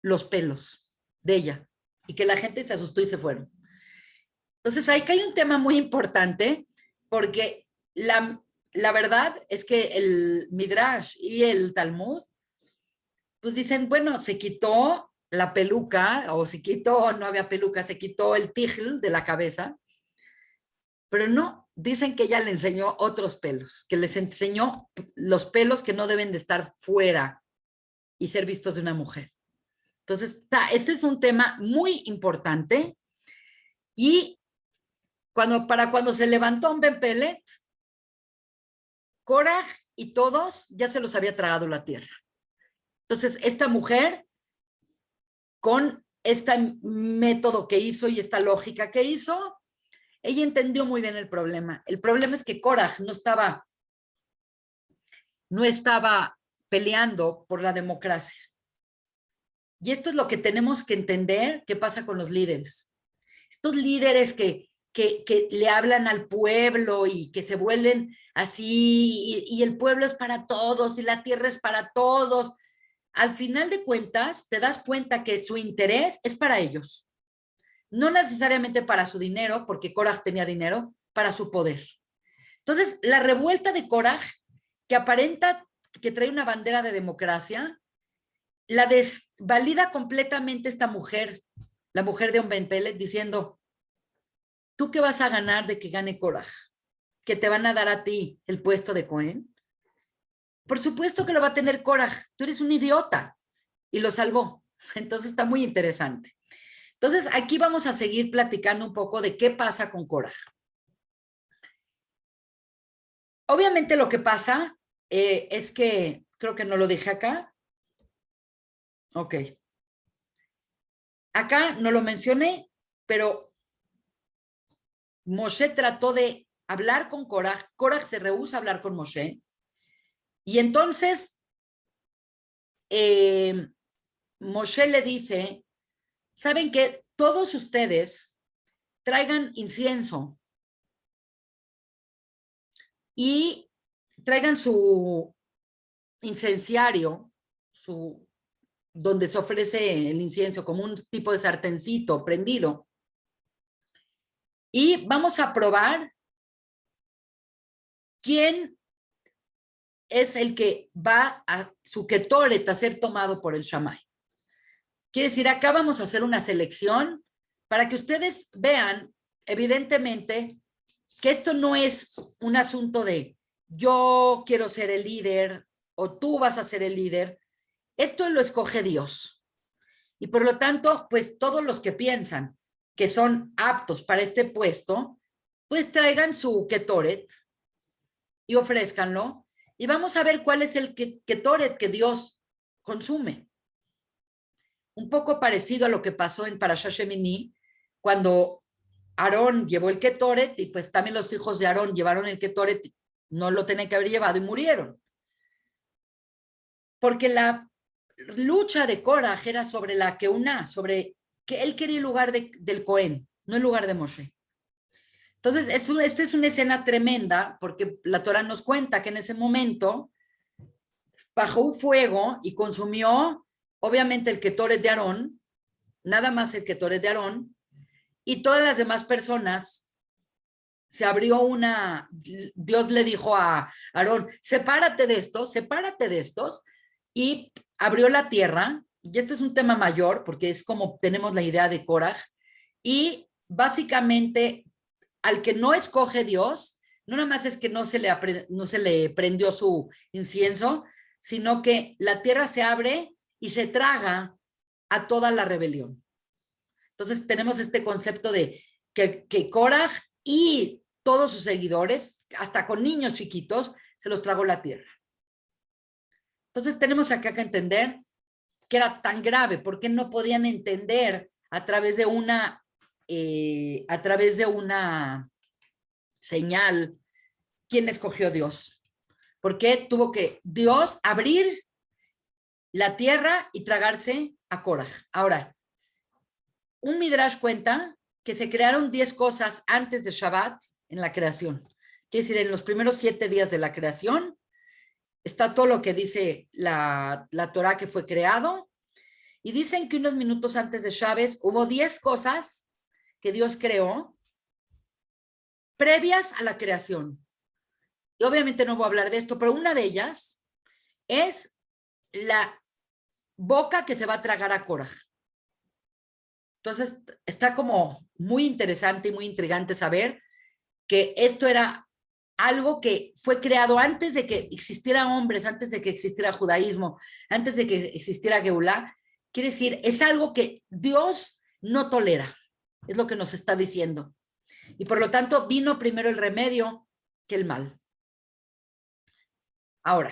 los pelos de ella y que la gente se asustó y se fueron. Entonces, ahí que hay un tema muy importante porque la verdad es que el Midrash y el Talmud, pues dicen, bueno, se quitó la peluca o se quitó, no había peluca, se quitó el tijl de la cabeza, pero no, dicen que ella le enseñó otros pelos, que les enseñó los pelos que no deben de estar fuera y ser vistos de una mujer. Entonces, este es un tema muy importante y para cuando se levantó un Ben Pelet, Korah y todos ya se los había tragado la tierra. Entonces, esta mujer, con este método que hizo y esta lógica que hizo, ella entendió muy bien el problema. El problema es que Korah no estaba peleando por la democracia. Y esto es lo que tenemos que entender que pasa con los líderes. Estos líderes que le hablan al pueblo y que se vuelven así, y el pueblo es para todos y la tierra es para todos. Al final de cuentas, te das cuenta que su interés es para ellos. No necesariamente para su dinero, porque Korah tenía dinero, para su poder. Entonces, la revuelta de Korah, que aparenta que trae una bandera de democracia, la desvalida completamente esta mujer, la mujer de Ben Pelet, diciendo, ¿tú qué vas a ganar de que gane Korah? ¿Que te van a dar a ti el puesto de Cohen? Por supuesto que lo va a tener Korah, tú eres un idiota. Y lo salvó. Entonces está muy interesante. Entonces aquí vamos a seguir platicando un poco de qué pasa con Korah. Obviamente lo que pasa es que, creo que no lo dije acá. Ok. Acá no lo mencioné, pero Moshe trató de hablar con Korah. Korah se rehúsa a hablar con Moshe. Y entonces Moshe le dice, ¿saben qué? Todos ustedes traigan incienso y traigan su incenciario, donde se ofrece el incienso como un tipo de sartencito prendido. Y vamos a probar quién es el que va a su ketoret a ser tomado por el Shammai. Quiere decir, acá vamos a hacer una selección para que ustedes vean, evidentemente, que esto no es un asunto de yo quiero ser el líder o tú vas a ser el líder. Esto lo escoge Dios. Y por lo tanto, pues todos los que piensan que son aptos para este puesto, pues traigan su ketoret y ofrézcanlo. Y vamos a ver cuál es el ketoret que Dios consume. Un poco parecido a lo que pasó en Parashat Shemini, cuando Aarón llevó el ketoret y pues también los hijos de Aarón llevaron el ketoret, no lo tenían que haber llevado y murieron. Porque la lucha de Korah era sobre la Keuná, sobre que él quería el lugar del Cohen, no el lugar de Moshe. Entonces, esta es una escena tremenda, porque la Torah nos cuenta que en ese momento bajó un fuego y consumió, obviamente, el ketoret de Aarón, nada más el ketoret de Aarón, y todas las demás personas. Se abrió Dios le dijo a Aarón, sepárate de estos, y abrió la tierra, y este es un tema mayor, porque es como tenemos la idea de Korah, y básicamente al que no escoge Dios, no nada más es que no se le prendió su incienso, sino que la tierra se abre y se traga a toda la rebelión. Entonces tenemos este concepto de que Korah y todos sus seguidores, hasta con niños chiquitos, se los tragó la tierra. Entonces tenemos acá que entender que era tan grave, porque no podían entender a través de una señal quién escogió Dios. Porque tuvo que Dios abrir la tierra y tragarse a Korah. Ahora, un Midrash cuenta que se crearon 10 cosas antes de Shabbat en la creación. Quiere decir, en los primeros 7 días de la creación está todo lo que dice la Torá que fue creado. Y dicen que unos minutos antes de Chávez hubo 10 cosas que Dios creó previas a la creación. Y obviamente no voy a hablar de esto, pero una de ellas es la boca que se va a tragar a Korah. Entonces, está como muy interesante y muy intrigante saber que esto era algo que fue creado antes de que existieran hombres, antes de que existiera judaísmo, antes de que existiera Geulá. Quiere decir, es algo que Dios no tolera, es lo que nos está diciendo. Y por lo tanto, vino primero el remedio que el mal. Ahora,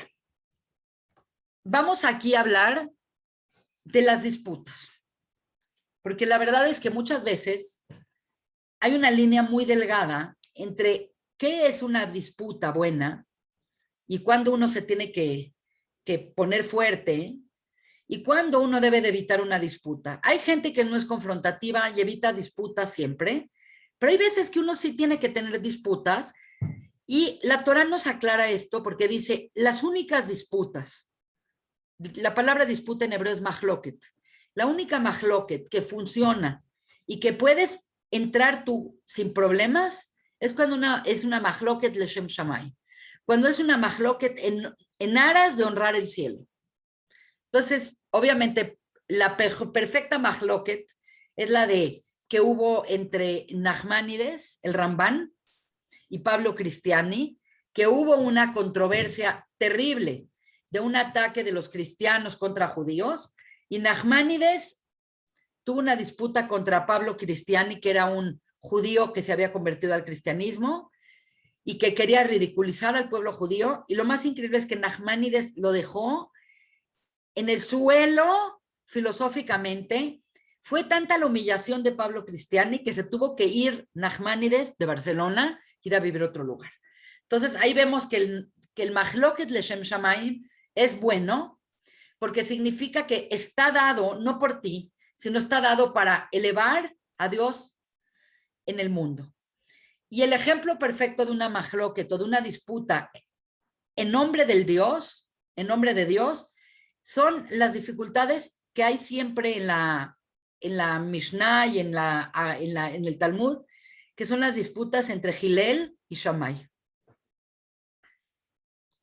vamos aquí a hablar de las disputas, porque la verdad es que muchas veces hay una línea muy delgada entre qué es una disputa buena y cuándo uno se tiene que poner fuerte y cuándo uno debe de evitar una disputa. Hay gente que no es confrontativa y evita disputas siempre, pero hay veces que uno sí tiene que tener disputas y la Torá nos aclara esto porque dice las únicas disputas. La palabra disputa en hebreo es mahloket. La única mahloket que funciona y que puedes entrar tú sin problemas es cuando es una mahloket leshem shamay. Cuando es una mahloket en aras de honrar el cielo. Entonces, obviamente, la perfecta mahloket es la de que hubo entre Nachmanides, el Rambán, y Pablo Cristiani, que hubo una controversia terrible de un ataque de los cristianos contra judíos, y Nachmanides tuvo una disputa contra Pablo Cristiani, que era un judío que se había convertido al cristianismo y que quería ridiculizar al pueblo judío, y lo más increíble es que Nachmanides lo dejó en el suelo filosóficamente. Fue tanta la humillación de Pablo Cristiani que se tuvo que ir Nachmanides de Barcelona, ir a vivir a otro lugar. Entonces ahí vemos que el Mahloket Leshem Shamayim es bueno, porque significa que está dado, no por ti, sino está dado para elevar a Dios en el mundo. Y el ejemplo perfecto de una mahloket o de una disputa en nombre del Dios, en nombre de Dios, son las dificultades que hay siempre en la Mishnah y en el Talmud, que son las disputas entre Hillel y Shammai.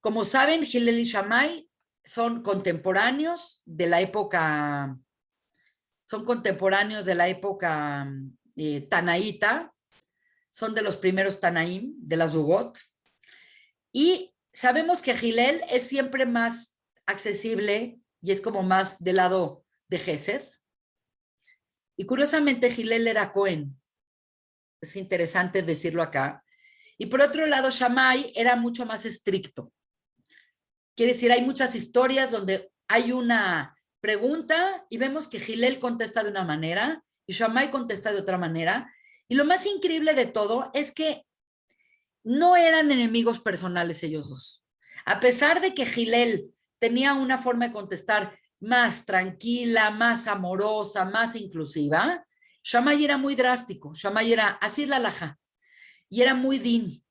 Como saben, Hillel y Shammai son contemporáneos de la época tanaíta, son de los primeros Tanaim, de la Zugot, y sabemos que Hillel es siempre más accesible y es como más del lado de Gesed. Y curiosamente Hillel era Cohen. Es interesante decirlo acá. Y por otro lado, Shammai era mucho más estricto. Quiere decir, hay muchas historias donde hay una pregunta y vemos que Hillel contesta de una manera y Shammai contesta de otra manera. Y lo más increíble de todo es que no eran enemigos personales ellos dos. A pesar de que Hillel tenía una forma de contestar más tranquila, más amorosa, más inclusiva, Shammai era muy drástico. Shammai era, así es la halajá, y era muy din.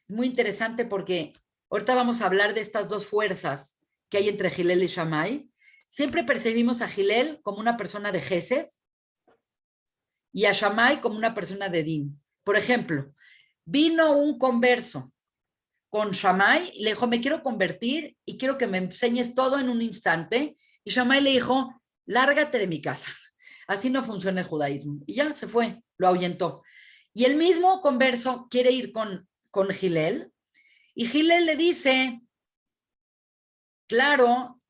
Muy interesante porque ahorita vamos a hablar de estas dos fuerzas que hay entre Hillel y Shammai. Siempre percibimos a Hillel como una persona de Gesed y a Shammai como una persona de din. Por ejemplo, vino un converso con Shammai y le dijo, me quiero convertir y quiero que me enseñes todo en un instante. Y Shammai le dijo, lárgate de mi casa. Así no funciona el judaísmo. Y ya se fue, lo ahuyentó. Y el mismo converso quiere ir con Hillel y Hillel le dice, claro,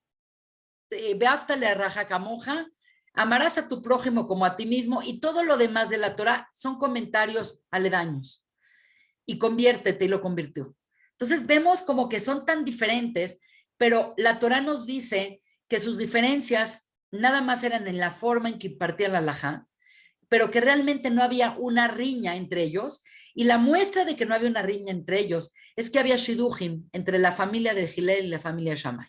beáftale a raja camoja, amarás a tu prójimo como a ti mismo, y todo lo demás de la Torah son comentarios aledaños. Y conviértete, y lo convirtió. Entonces vemos como que son tan diferentes, pero la Torah nos dice que sus diferencias nada más eran en la forma en que impartían la halajá, pero que realmente no había una riña entre ellos, y la muestra de que no había una riña entre ellos es que había shidujim entre la familia de Hillel y la familia de Shammai.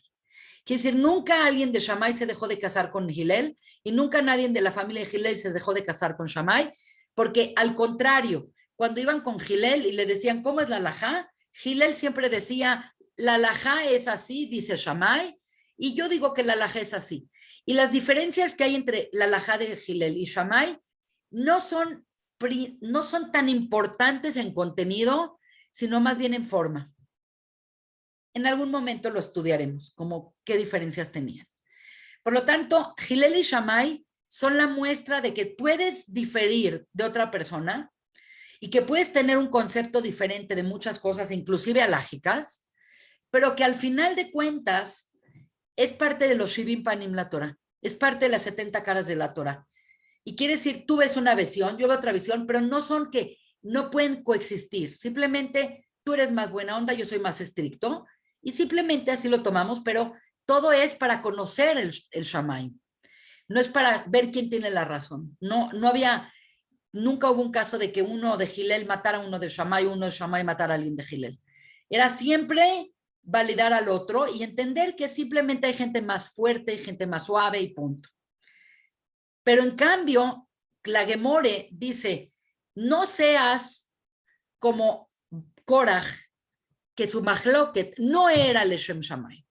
Quiere decir, nunca alguien de Shammai se dejó de casar con Hillel y nunca nadie de la familia de Hillel se dejó de casar con Shammai, porque al contrario, cuando iban con Hillel y le decían, ¿cómo es la halajá? Hillel siempre decía, la halajá es así, dice Shammai, y yo digo que la halajá es así. Y las diferencias que hay entre la halajá de Hillel y Shammai no son tan importantes en contenido, sino más bien en forma. En algún momento lo estudiaremos, como qué diferencias tenían. Por lo tanto, Hillel y Shammai son la muestra de que puedes diferir de otra persona y que puedes tener un concepto diferente de muchas cosas, inclusive alágicas, pero que al final de cuentas es parte de los Shivim Panim la Torah, es parte de las 70 caras de la Torah. Y quiere decir, tú ves una visión, yo veo otra visión, pero no son que no pueden coexistir. Simplemente tú eres más buena onda, yo soy más estricto, y simplemente así lo tomamos, pero todo es para conocer el Shammai. No es para ver quién tiene la razón. No había, nunca hubo un caso de que uno de Hillel matara a uno de Shammai, uno de Shammai matara a alguien de Hillel. Era siempre validar al otro y entender que simplemente hay gente más fuerte, gente más suave y punto. Pero en cambio, la Gemore dice, no seas como Korach, que su mahloket no era Leshem Shammai.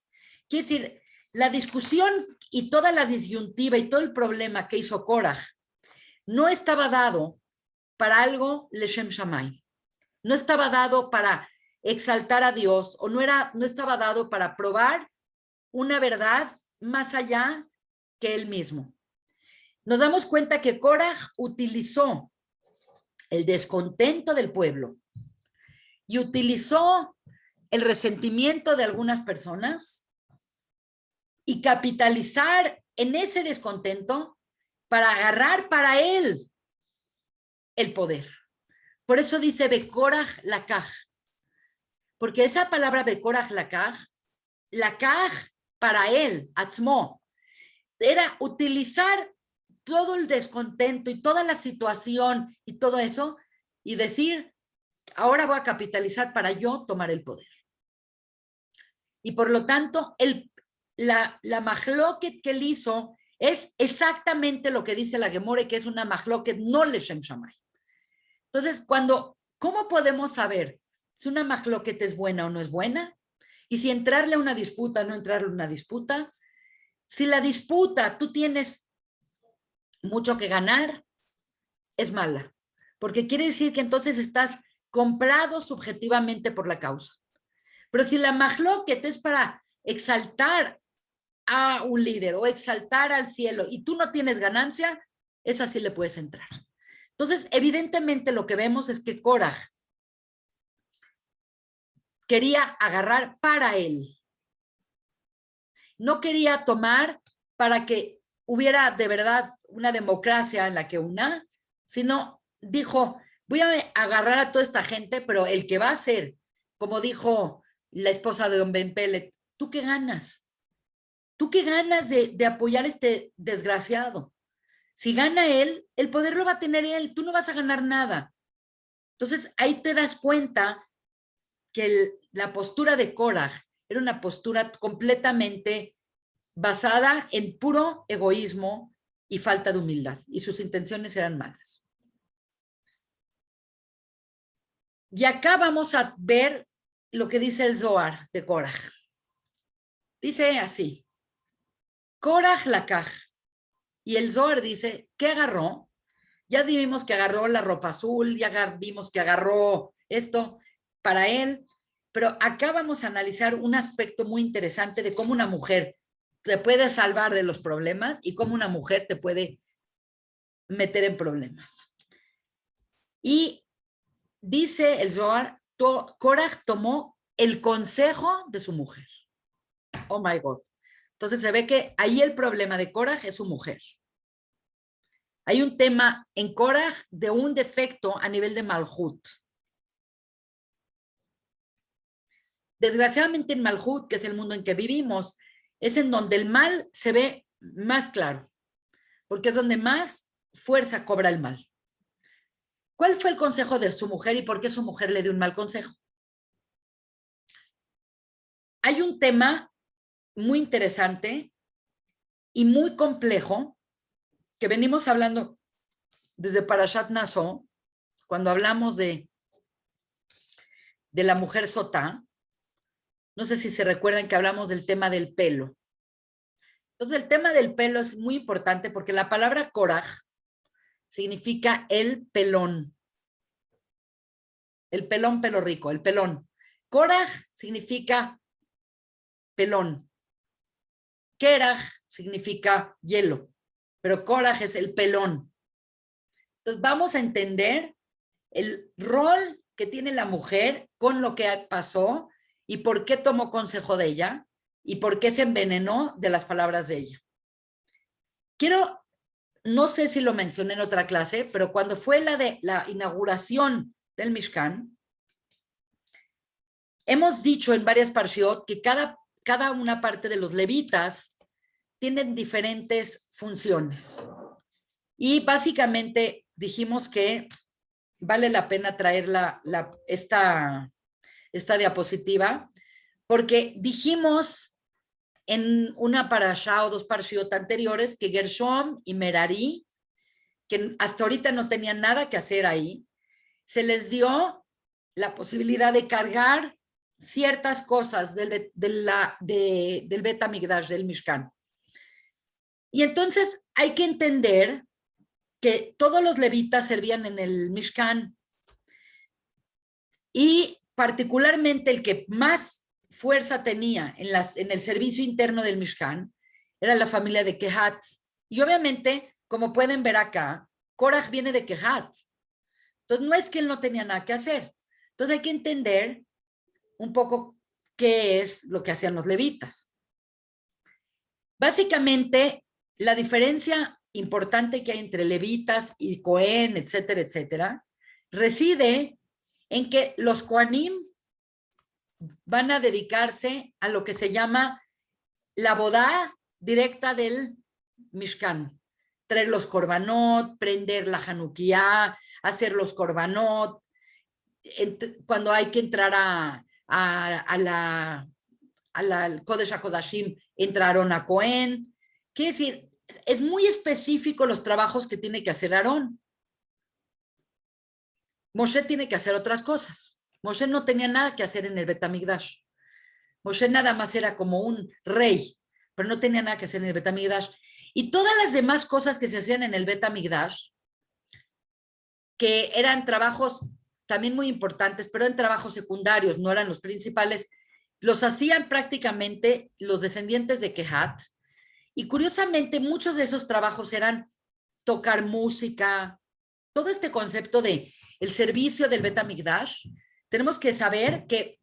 Quiere decir, la discusión y toda la disyuntiva y todo el problema que hizo Korach no estaba dado para algo Leshem Shammai. No estaba dado para exaltar a Dios o no estaba dado para probar una verdad más allá que él mismo. Nos damos cuenta que Korach utilizó el descontento del pueblo y utilizó el resentimiento de algunas personas y capitalizar en ese descontento para agarrar para él el poder. Por eso dice Bekorach Lakaj, porque esa palabra Bekorach Lakaj para él, Atzmo, era utilizar todo el descontento y toda la situación y todo eso y decir, ahora voy a capitalizar para yo tomar el poder. Y por lo tanto, la mahloket que él hizo es exactamente lo que dice la Gemore, que es una mahloket no leshem shammai. Entonces, ¿cómo podemos saber si una mahloket es buena o no es buena? Y si entrarle a una disputa o no entrarle a una disputa. Si la disputa tú tienes mucho que ganar, es mala, porque quiere decir que entonces estás comprado subjetivamente por la causa. Pero si la mahloket es para exaltar a un líder o exaltar al cielo y tú no tienes ganancia, esa sí le puedes entrar. Entonces, evidentemente lo que vemos es que Korach quería agarrar para él. No quería tomar para que hubiera de verdad una democracia en la que sino dijo, voy a agarrar a toda esta gente, pero el que va a ser, como dijo la esposa de Don Ben Pellet, ¿tú qué ganas? ¿Tú qué ganas de apoyar a este desgraciado? Si gana él, el poder lo va a tener él, tú no vas a ganar nada. Entonces ahí te das cuenta que la postura de Korach era una postura completamente basada en puro egoísmo y falta de humildad, y sus intenciones eran malas. Y acá vamos a ver lo que dice el Zohar de Korach. Dice así, Korach Lakaj, y el Zohar dice, ¿qué agarró? Ya vimos que agarró la ropa azul, ya vimos que agarró esto para él, pero acá vamos a analizar un aspecto muy interesante de cómo una mujer te puede salvar de los problemas y cómo una mujer te puede meter en problemas. Y dice el Zohar, Korach tomó el consejo de su mujer. Oh my God. Entonces se ve que ahí el problema de Korach es su mujer. Hay un tema en Korach de un defecto a nivel de Malhut. Desgraciadamente en Malhut, que es el mundo en que vivimos, es en donde el mal se ve más claro, porque es donde más fuerza cobra el mal. ¿Cuál fue el consejo de su mujer y por qué su mujer le dio un mal consejo? Hay un tema muy interesante y muy complejo que venimos hablando desde Parashat Naso, cuando hablamos de de la mujer sotá. No sé si se recuerdan que hablamos del tema del pelo. Entonces, el tema del pelo es muy importante porque la palabra Koraj significa el pelón. El pelón, pelo rico, el pelón. Koraj significa pelón. Keraj significa hielo, pero Koraj es el pelón. Entonces, vamos a entender el rol que tiene la mujer con lo que pasó y por qué tomó consejo de ella y por qué se envenenó de las palabras de ella. No sé si lo mencioné en otra clase, pero cuando fue la inauguración del Mishkan, hemos dicho en varias parshiot que cada una parte de los levitas tienen diferentes funciones. Y básicamente dijimos que vale la pena traer esta diapositiva, porque dijimos en una parashá o dos parshiot anteriores que Gershom y Merari, que hasta ahorita no tenían nada que hacer ahí, se les dio la posibilidad de cargar ciertas cosas del Bet HaMikdash, del Mishkan. Y entonces hay que entender que todos los levitas servían en el Mishkan y particularmente el que más fuerza tenía en el servicio interno del Mishkan era la familia de Kehat. Y obviamente, como pueden ver acá, Koraj viene de Kehat. Entonces, no es que él no tenía nada que hacer. Entonces, hay que entender un poco qué es lo que hacían los levitas. Básicamente, la diferencia importante que hay entre levitas y Cohen, etcétera, etcétera, reside en que los Kohanim van a dedicarse a lo que se llama la bodá directa del Mishkan. Traer los korbanot, prender la Hanukkah, hacer los korbanot, cuando hay que entrar al Kodesh HaKodashim, entraron a Cohen. Quiere decir, es muy específico los trabajos que tiene que hacer Aarón. Moshe tiene que hacer otras cosas. Moshe no tenía nada que hacer en el Bet HaMikdash. Moshe nada más era como un rey, pero no tenía nada que hacer en el Bet HaMikdash. Y todas las demás cosas que se hacían en el Bet HaMikdash, que eran trabajos también muy importantes, pero eran trabajos secundarios, no eran los principales, los hacían prácticamente los descendientes de Kehat. Y curiosamente, muchos de esos trabajos eran tocar música, todo este concepto de el servicio del Bet HaMikdash. Tenemos que saber que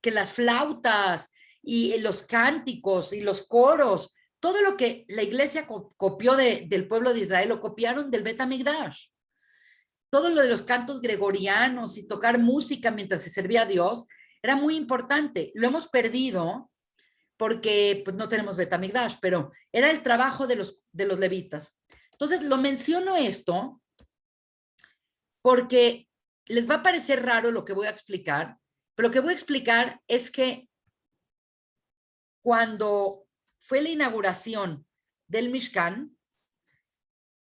las flautas y los cánticos y los coros, todo lo que la iglesia copió del pueblo de Israel, lo copiaron del Bet HaMikdash. Todo lo de los cantos gregorianos y tocar música mientras se servía a Dios era muy importante. Lo hemos perdido porque pues, no tenemos Bet HaMikdash, pero era el trabajo de los levitas. Entonces, lo menciono esto porque les va a parecer raro lo que voy a explicar, pero lo que voy a explicar es que cuando fue la inauguración del Mishkan,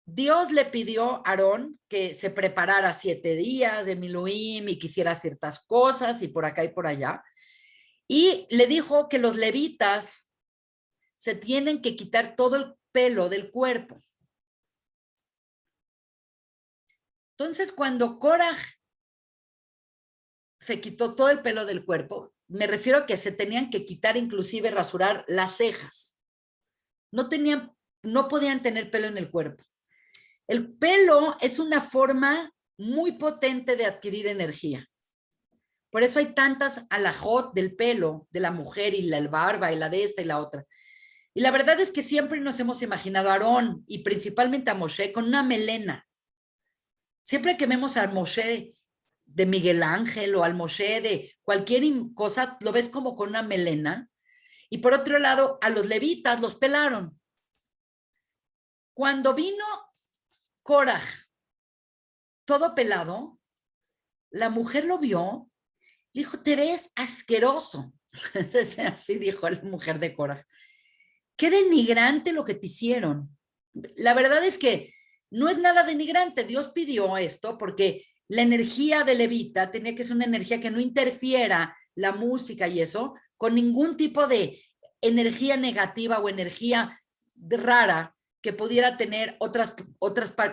Dios le pidió a Aarón que se preparara 7 días de Miluim y que hiciera ciertas cosas y por acá y por allá. Y le dijo que los levitas se tienen que quitar todo el pelo del cuerpo. Entonces, cuando Koraj se quitó todo el pelo del cuerpo, me refiero a que se tenían que quitar, inclusive rasurar las cejas. No podían tener pelo en el cuerpo. El pelo es una forma muy potente de adquirir energía. Por eso hay tantas alajot del pelo de la mujer y la barba y la de esta y la otra. Y la verdad es que siempre nos hemos imaginado a Aarón y principalmente a Moshe con una melena. Siempre que vemos al Moshe de Miguel Ángel o al Moshe de cualquier cosa, lo ves como con una melena. Y por otro lado, a los levitas los pelaron. Cuando vino Koraj, todo pelado, la mujer lo vio, dijo, te ves asqueroso. Así dijo la mujer de Koraj. Qué denigrante lo que te hicieron. La verdad es que no es nada denigrante. Dios pidió esto porque la energía de levita tenía que ser una energía que no interfiera la música y eso con ningún tipo de energía negativa o energía rara que pudiera tener otras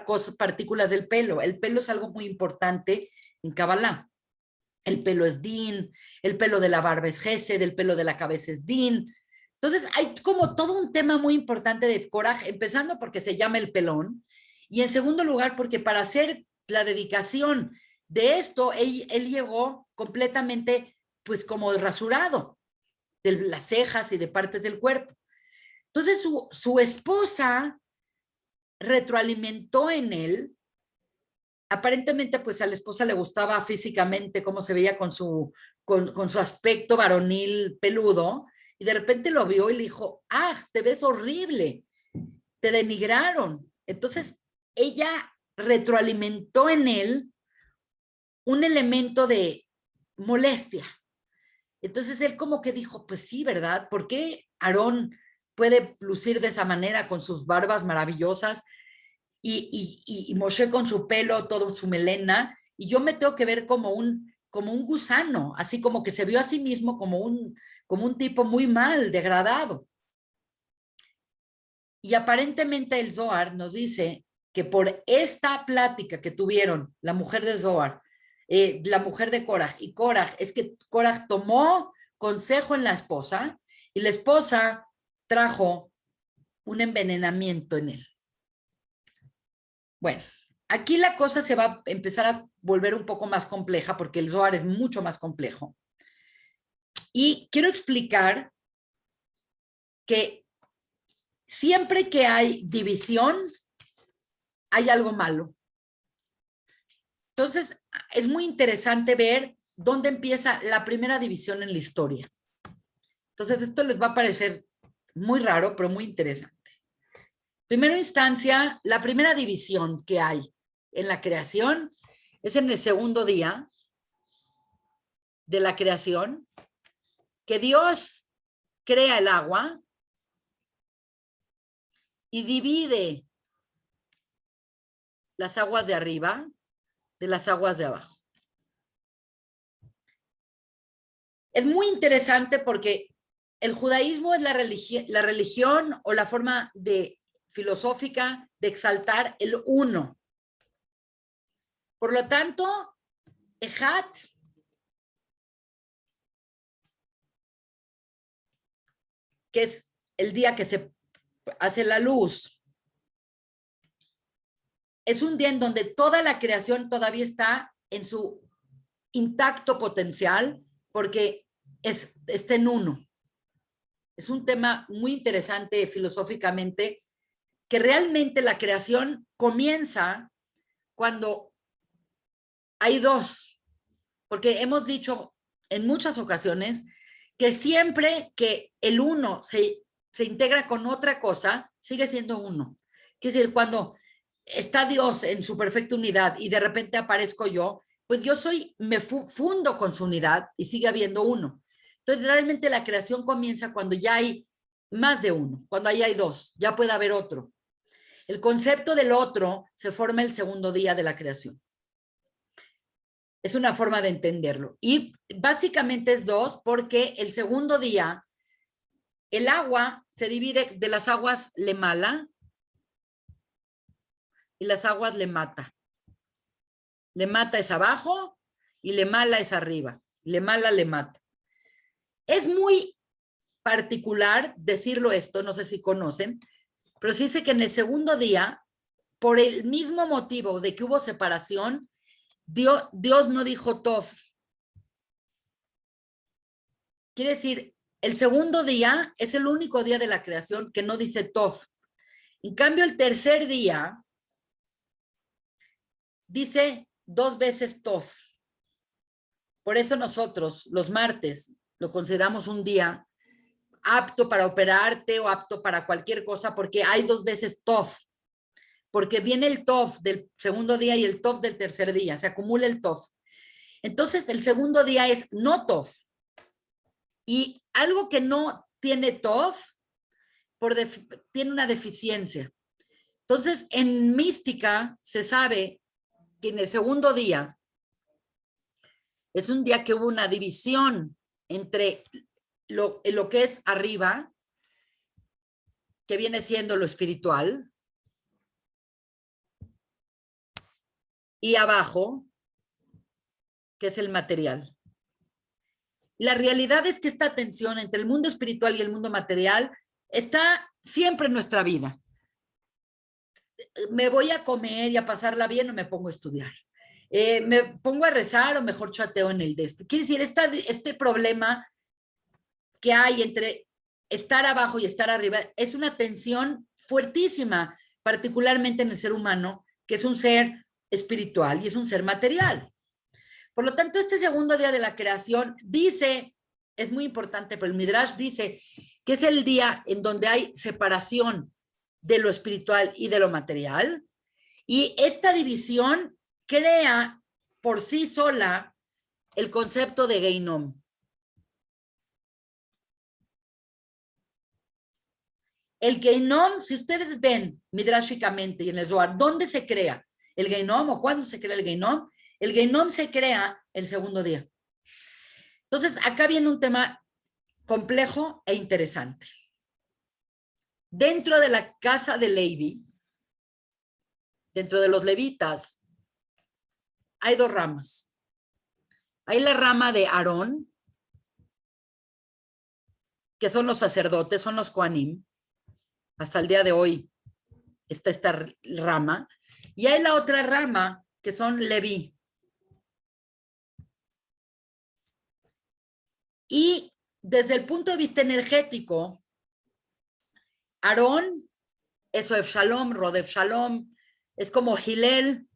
cosas, partículas del pelo. El pelo es algo muy importante en Kabbalah. El pelo es din, el pelo de la barba es gesed, el pelo de la cabeza es din. Entonces hay como todo un tema muy importante de Korah, empezando porque se llama el pelón, y en segundo lugar porque para hacer la dedicación de esto, él llegó completamente pues como rasurado de las cejas y de partes del cuerpo. Entonces su esposa retroalimentó en él. Aparentemente, pues a la esposa le gustaba físicamente cómo se veía con su aspecto varonil peludo, y de repente lo vio y le dijo, ah, te ves horrible, te denigraron. Entonces, ella retroalimentó en él un elemento de molestia. Entonces, él como que dijo, pues sí, ¿verdad? ¿Por qué Aarón puede lucir de esa manera con sus barbas maravillosas y Moshe con su pelo, todo su melena, y yo me tengo que ver como un gusano, así como que se vio a sí mismo como un tipo muy mal, degradado? Y aparentemente el Zohar nos dice que por esta plática que tuvieron la mujer de Zohar, la mujer de Korah y Korah, es que Korah tomó consejo en la esposa y la esposa trajo un envenenamiento en él. Bueno, aquí la cosa se va a empezar a volver un poco más compleja porque el Zohar es mucho más complejo. Y quiero explicar que siempre que hay división, hay algo malo. Entonces, es muy interesante ver dónde empieza la primera división en la historia. Entonces, esto les va a parecer muy raro, pero muy interesante. Primera instancia, la primera división que hay en la creación es en el segundo día de la creación, que Dios crea el agua y divide las aguas de arriba de las aguas de abajo. Es muy interesante porque el judaísmo es la religión o la forma filosófica de exaltar el uno. Por lo tanto, Ejat que es el día que se hace la luz, es un día en donde toda la creación todavía está en su intacto potencial porque está en uno. Es un tema muy interesante filosóficamente, que realmente la creación comienza cuando hay dos, porque hemos dicho en muchas ocasiones que siempre que el uno se integra con otra cosa, sigue siendo uno. Es decir, cuando está Dios en su perfecta unidad y de repente aparezco yo, pues yo me fundo con su unidad y sigue habiendo uno. Entonces, realmente la creación comienza cuando ya hay más de uno, cuando ahí hay dos, ya puede haber otro. El concepto del otro se forma el segundo día de la creación. Es una forma de entenderlo. Y básicamente es dos, porque el segundo día, el agua se divide de las aguas le mala y las aguas le mata. Le mata es abajo y le mala es arriba. Le mala le mata. Es muy particular decirlo esto, no sé si conocen, pero se dice que en el segundo día, por el mismo motivo de que hubo separación, Dios no dijo Tov. Quiere decir, el segundo día es el único día de la creación que no dice Tov. En cambio, el tercer día dice dos veces Tov. Por eso nosotros, los martes, lo consideramos un día apto para operarte o apto para cualquier cosa, porque hay dos veces Tov. Porque viene el Tov del segundo día y el Tov del tercer día, se acumula el Tov. Entonces, el segundo día es no Tov. Y algo que no tiene Tov, tiene una deficiencia. Entonces, en mística se sabe que en el segundo día Es un día que hubo una división entre lo que es arriba, que viene siendo lo espiritual, y abajo, que es el material. La realidad es que esta tensión entre el mundo espiritual y el mundo material está siempre en nuestra vida. Me voy a comer y a pasarla bien o me pongo a estudiar. Me pongo a rezar o mejor chateo en el de esto. Quiere decir, este problema que hay entre estar abajo y estar arriba es una tensión fuertísima, particularmente en el ser humano, que es un ser espiritual y es un ser material. Por lo tanto, este segundo día de la creación dice, es muy importante, pero el Midrash dice que es el día en donde hay separación de lo espiritual y de lo material, y esta división crea por sí sola el concepto de Geinom. El Geinom, si ustedes ven midrashicamente y en el Zohar, ¿dónde se crea el Geinom o cuándo se crea el Geinom? El Geinom se crea el segundo día. Entonces, acá viene un tema complejo e interesante. Dentro de la casa de Levi, dentro de los levitas, hay dos ramas. Hay la rama de Aarón, que son los sacerdotes, son los Kohanim. Hasta el día de hoy está esta rama. Y hay la otra rama, que son Leví. Y desde el punto de vista energético, Aarón es Oev Shalom, Rodev Shalom, es como Hillel,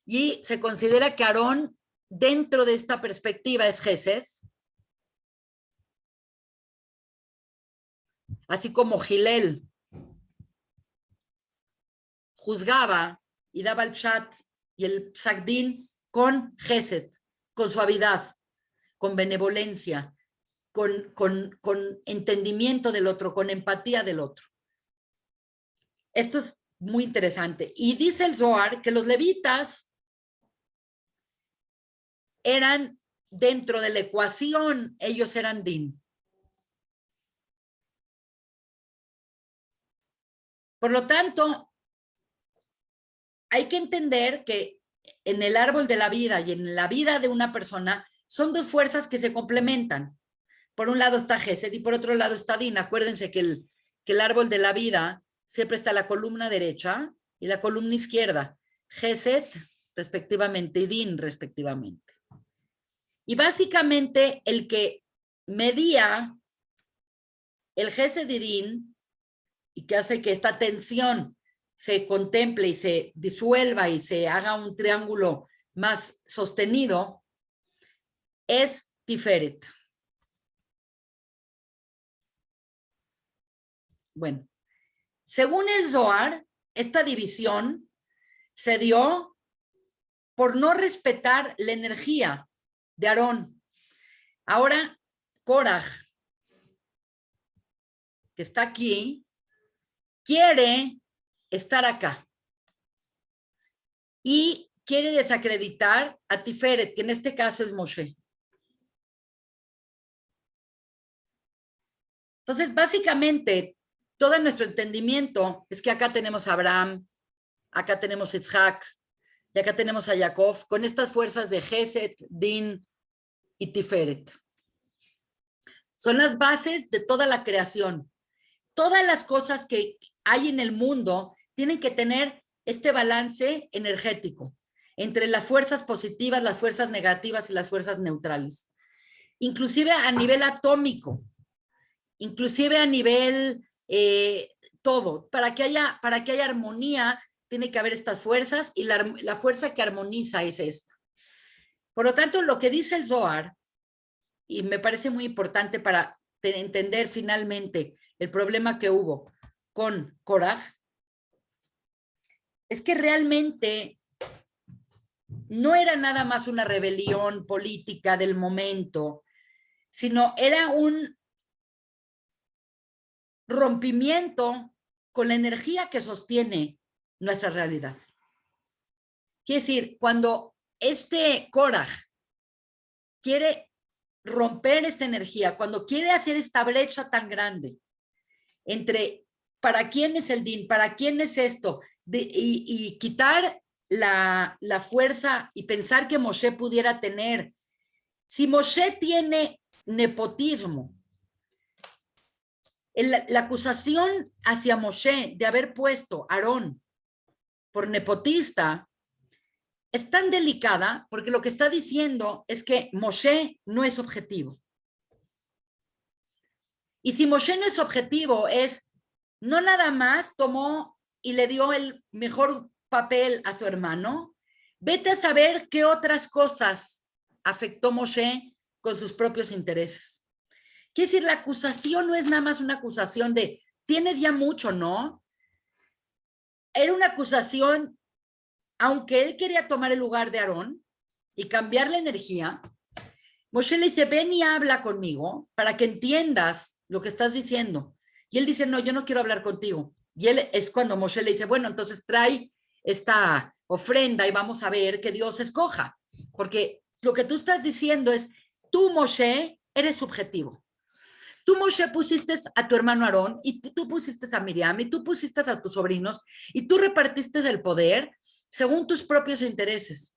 y se considera que Aarón, dentro de esta perspectiva, es Gesed, así como Hillel juzgaba y daba el pshat y el psakdin con Gesed, con suavidad, con benevolencia, con entendimiento del otro, con empatía del otro. Esto es muy interesante. Y dice el Zohar que los levitas eran dentro de la ecuación, ellos eran din. Por lo tanto, hay que entender que en el árbol de la vida y en la vida de una persona son dos fuerzas que se complementan. Por un lado está Gesed y por otro lado está Din. Acuérdense que el árbol de la vida siempre está la columna derecha y la columna izquierda. Gesed respectivamente y Din respectivamente. Y básicamente el que medía el Gesed y Din y que hace que esta tensión se contemple y se disuelva y se haga un triángulo más sostenido, es Tiferet. Bueno, según el Zohar, esta división se dio por no respetar la energía de Aarón. Ahora, Korah, que está aquí, quiere estar acá y quiere desacreditar a Tiferet, que en este caso es Moshe. Entonces, básicamente, todo nuestro entendimiento es que acá tenemos a Abraham, acá tenemos a Isaac, y acá tenemos a Jacob, con estas fuerzas de Gesed, Din y Tiferet. Son las bases de toda la creación. Todas las cosas que hay en el mundo tienen que tener este balance energético entre las fuerzas positivas, las fuerzas negativas y las fuerzas neutrales. Inclusive a nivel atómico, inclusive a nivel todo. Para que haya armonía, tiene que haber estas fuerzas y la fuerza que armoniza es esta. Por lo tanto, lo que dice el Zohar, y me parece muy importante para entender finalmente el problema que hubo con Korah, es que realmente no era nada más una rebelión política del momento, sino era un rompimiento con la energía que sostiene nuestra realidad. Quiere decir, cuando este Korah quiere romper esta energía, cuando quiere hacer esta brecha tan grande entre para quién es el din, para quién es esto, y quitar la fuerza y pensar que Moshe pudiera tener. Si Moshe tiene nepotismo, la acusación hacia Moshe de haber puesto a Aarón por nepotista es tan delicada porque lo que está diciendo es que Moshe no es objetivo. Y si Moshe no es objetivo, es no nada más tomó y le dio el mejor papel a su hermano, vete a saber qué otras cosas afectó Moshe con sus propios intereses. Quiere decir, la acusación no es nada más una acusación de tienes ya mucho, ¿no? Era una acusación, aunque él quería tomar el lugar de Aarón y cambiar la energía, Moshe le dice, ven y habla conmigo para que entiendas lo que estás diciendo. Y él dice, no, yo no quiero hablar contigo. Y él es cuando Moshe le dice, bueno, entonces trae esta ofrenda y vamos a ver que Dios escoja. Porque lo que tú estás diciendo es, tú, Moshe, eres subjetivo. Tú, Moshe, pusiste a tu hermano Aarón y tú pusiste a Miriam y tú pusiste a tus sobrinos y tú repartiste el poder según tus propios intereses.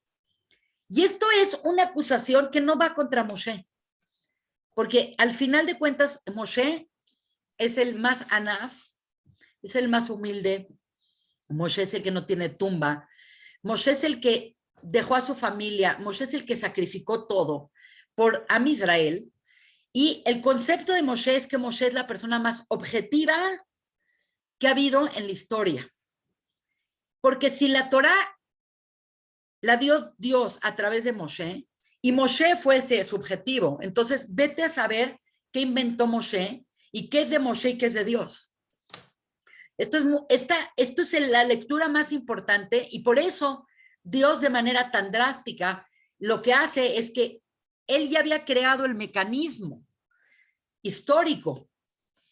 Y esto es una acusación que no va contra Moshe, porque al final de cuentas Moshe es el más anaf, es el más humilde, Moshe es el que no tiene tumba, Moshe es el que dejó a su familia, Moshe es el que sacrificó todo por Am Israel. Y el concepto de Moshe es que Moshe es la persona más objetiva que ha habido en la historia. Porque si la Torá la dio Dios a través de Moshe, y Moshe fue ese subjetivo, entonces vete a saber qué inventó Moshe y qué es de Moshe y qué es de Dios. Esto es la lectura más importante y por eso Dios de manera tan drástica lo que hace es que él ya había creado el mecanismo histórico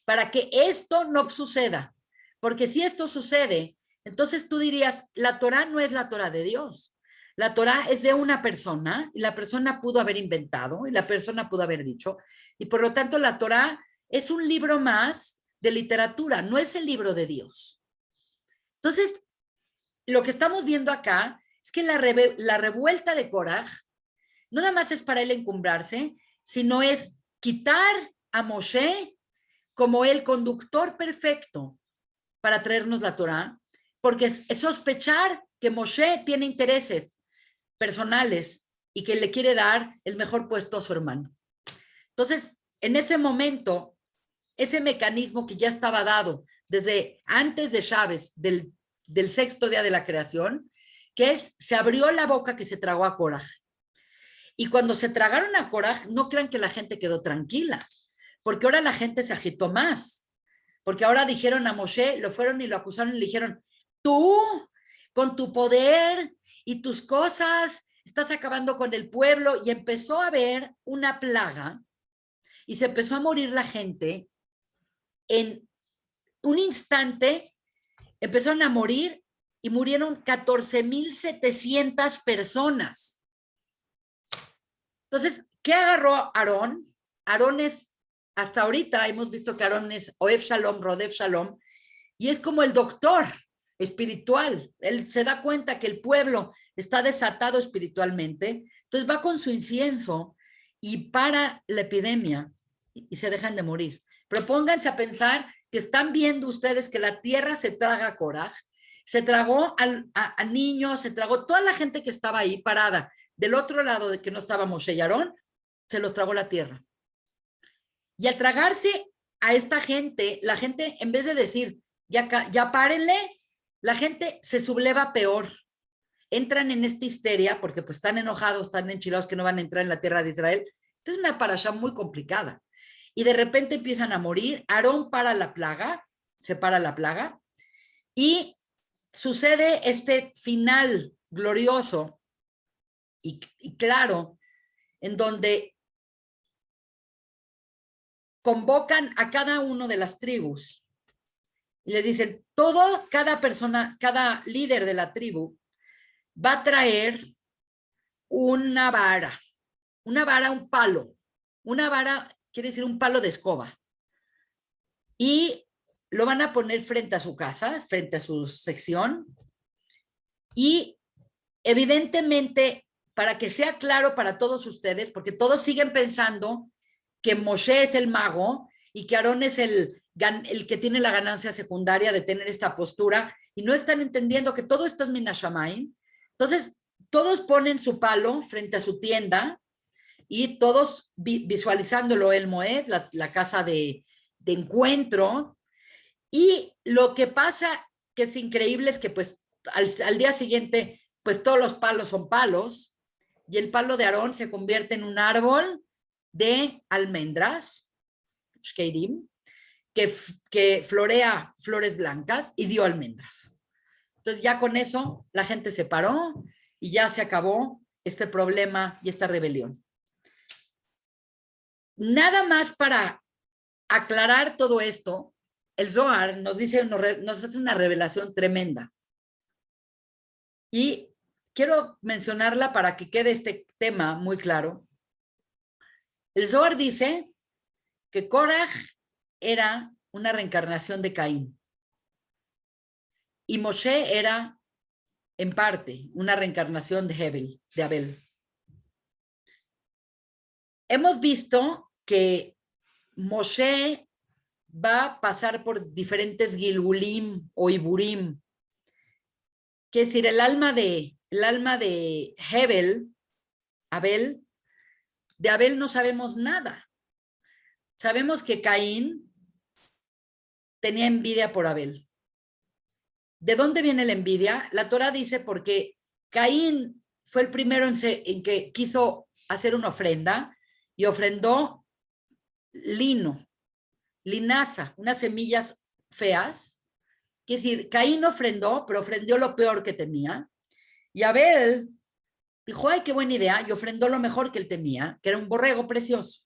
para que esto no suceda. Porque si esto sucede, entonces tú dirías, la Torá no es la Torá de Dios. La Torá es de una persona y la persona pudo haber inventado y la persona pudo haber dicho. Y por lo tanto la Torá es un libro más de literatura, no es el libro de Dios. Entonces, lo que estamos viendo acá es que la revuelta de Koraj no nada más es para él encumbrarse, sino es quitar a Moshe como el conductor perfecto para traernos la Torá, porque es sospechar que Moshe tiene intereses personales y que le quiere dar el mejor puesto a su hermano. Entonces, en ese momento, ese mecanismo que ya estaba dado desde antes de Chávez, del sexto día de la creación, que es, se abrió la boca que se tragó a Koraj. Y cuando se tragaron a Koraj, no crean que la gente quedó tranquila, porque ahora la gente se agitó más, porque ahora dijeron a Moshe, lo fueron y lo acusaron y le dijeron, tú, con tu poder y tus cosas, estás acabando con el pueblo, y empezó a haber una plaga, y se empezó a morir la gente, en un instante empezaron a morir, y murieron 14,700 personas. Entonces, ¿qué agarró Aarón? Aarón es, hasta ahorita hemos visto que Aarón es Oef Shalom, Rodef Shalom, y es como el doctor espiritual. Él se da cuenta que el pueblo está desatado espiritualmente, entonces va con su incienso y para la epidemia y se dejan de morir. Pero pónganse a pensar que están viendo ustedes que la tierra se traga a Koraj, se tragó a niños, se tragó toda la gente que estaba ahí parada. Del otro lado de que no estaba Moshe y Aarón, se los tragó la tierra. Y al tragarse a esta gente, la gente, en vez de decir, ya párenle, la gente se subleva peor. Entran en esta histeria porque pues están enojados, están enchilados que no van a entrar en la tierra de Israel. Esta es una parashá muy complicada. Y de repente empiezan a morir. Aarón para la plaga, se para la plaga, y sucede este final glorioso y claro, en donde convocan a cada uno de las tribus y les dicen, cada persona, cada líder de la tribu va a traer una vara una vara, un palo. Una vara quiere decir un palo de escoba. Y lo van a poner frente a su casa, frente a su sección. Y evidentemente, para que sea claro para todos ustedes, porque todos siguen pensando que Moshe es el mago y que Aarón es el que tiene la ganancia secundaria de tener esta postura, y no están entendiendo que todo esto es Minashamayim. Entonces, todos ponen su palo frente a su tienda y todos visualizándolo el Moed, la casa de encuentro. Y lo que pasa, que es increíble, es que pues al día siguiente, pues todos los palos son palos, y el palo de Aarón se convierte en un árbol de almendras, shkeirim, que florea flores blancas y dio almendras. Entonces ya con eso la gente se paró y ya se acabó este problema y esta rebelión. Nada más para aclarar todo esto, el Zohar nos hace una revelación tremenda. Y quiero mencionarla para que quede este tema muy claro. El Zohar dice que Korach era una reencarnación de Caín y Moshe era, en parte, una reencarnación de Abel. Hemos visto que Moshe va a pasar por diferentes Gilgulim o Iburim, que es decir, el alma de Abel, de Abel no sabemos nada. Sabemos que Caín tenía envidia por Abel. ¿De dónde viene la envidia? La Torah dice porque Caín fue el primero en que quiso hacer una ofrenda y ofrendó lino, linaza, unas semillas feas. Es decir, Caín ofrendó, pero ofrendió lo peor que tenía. Y Abel dijo, ay, qué buena idea, y ofrendó lo mejor que él tenía, que era un borrego precioso.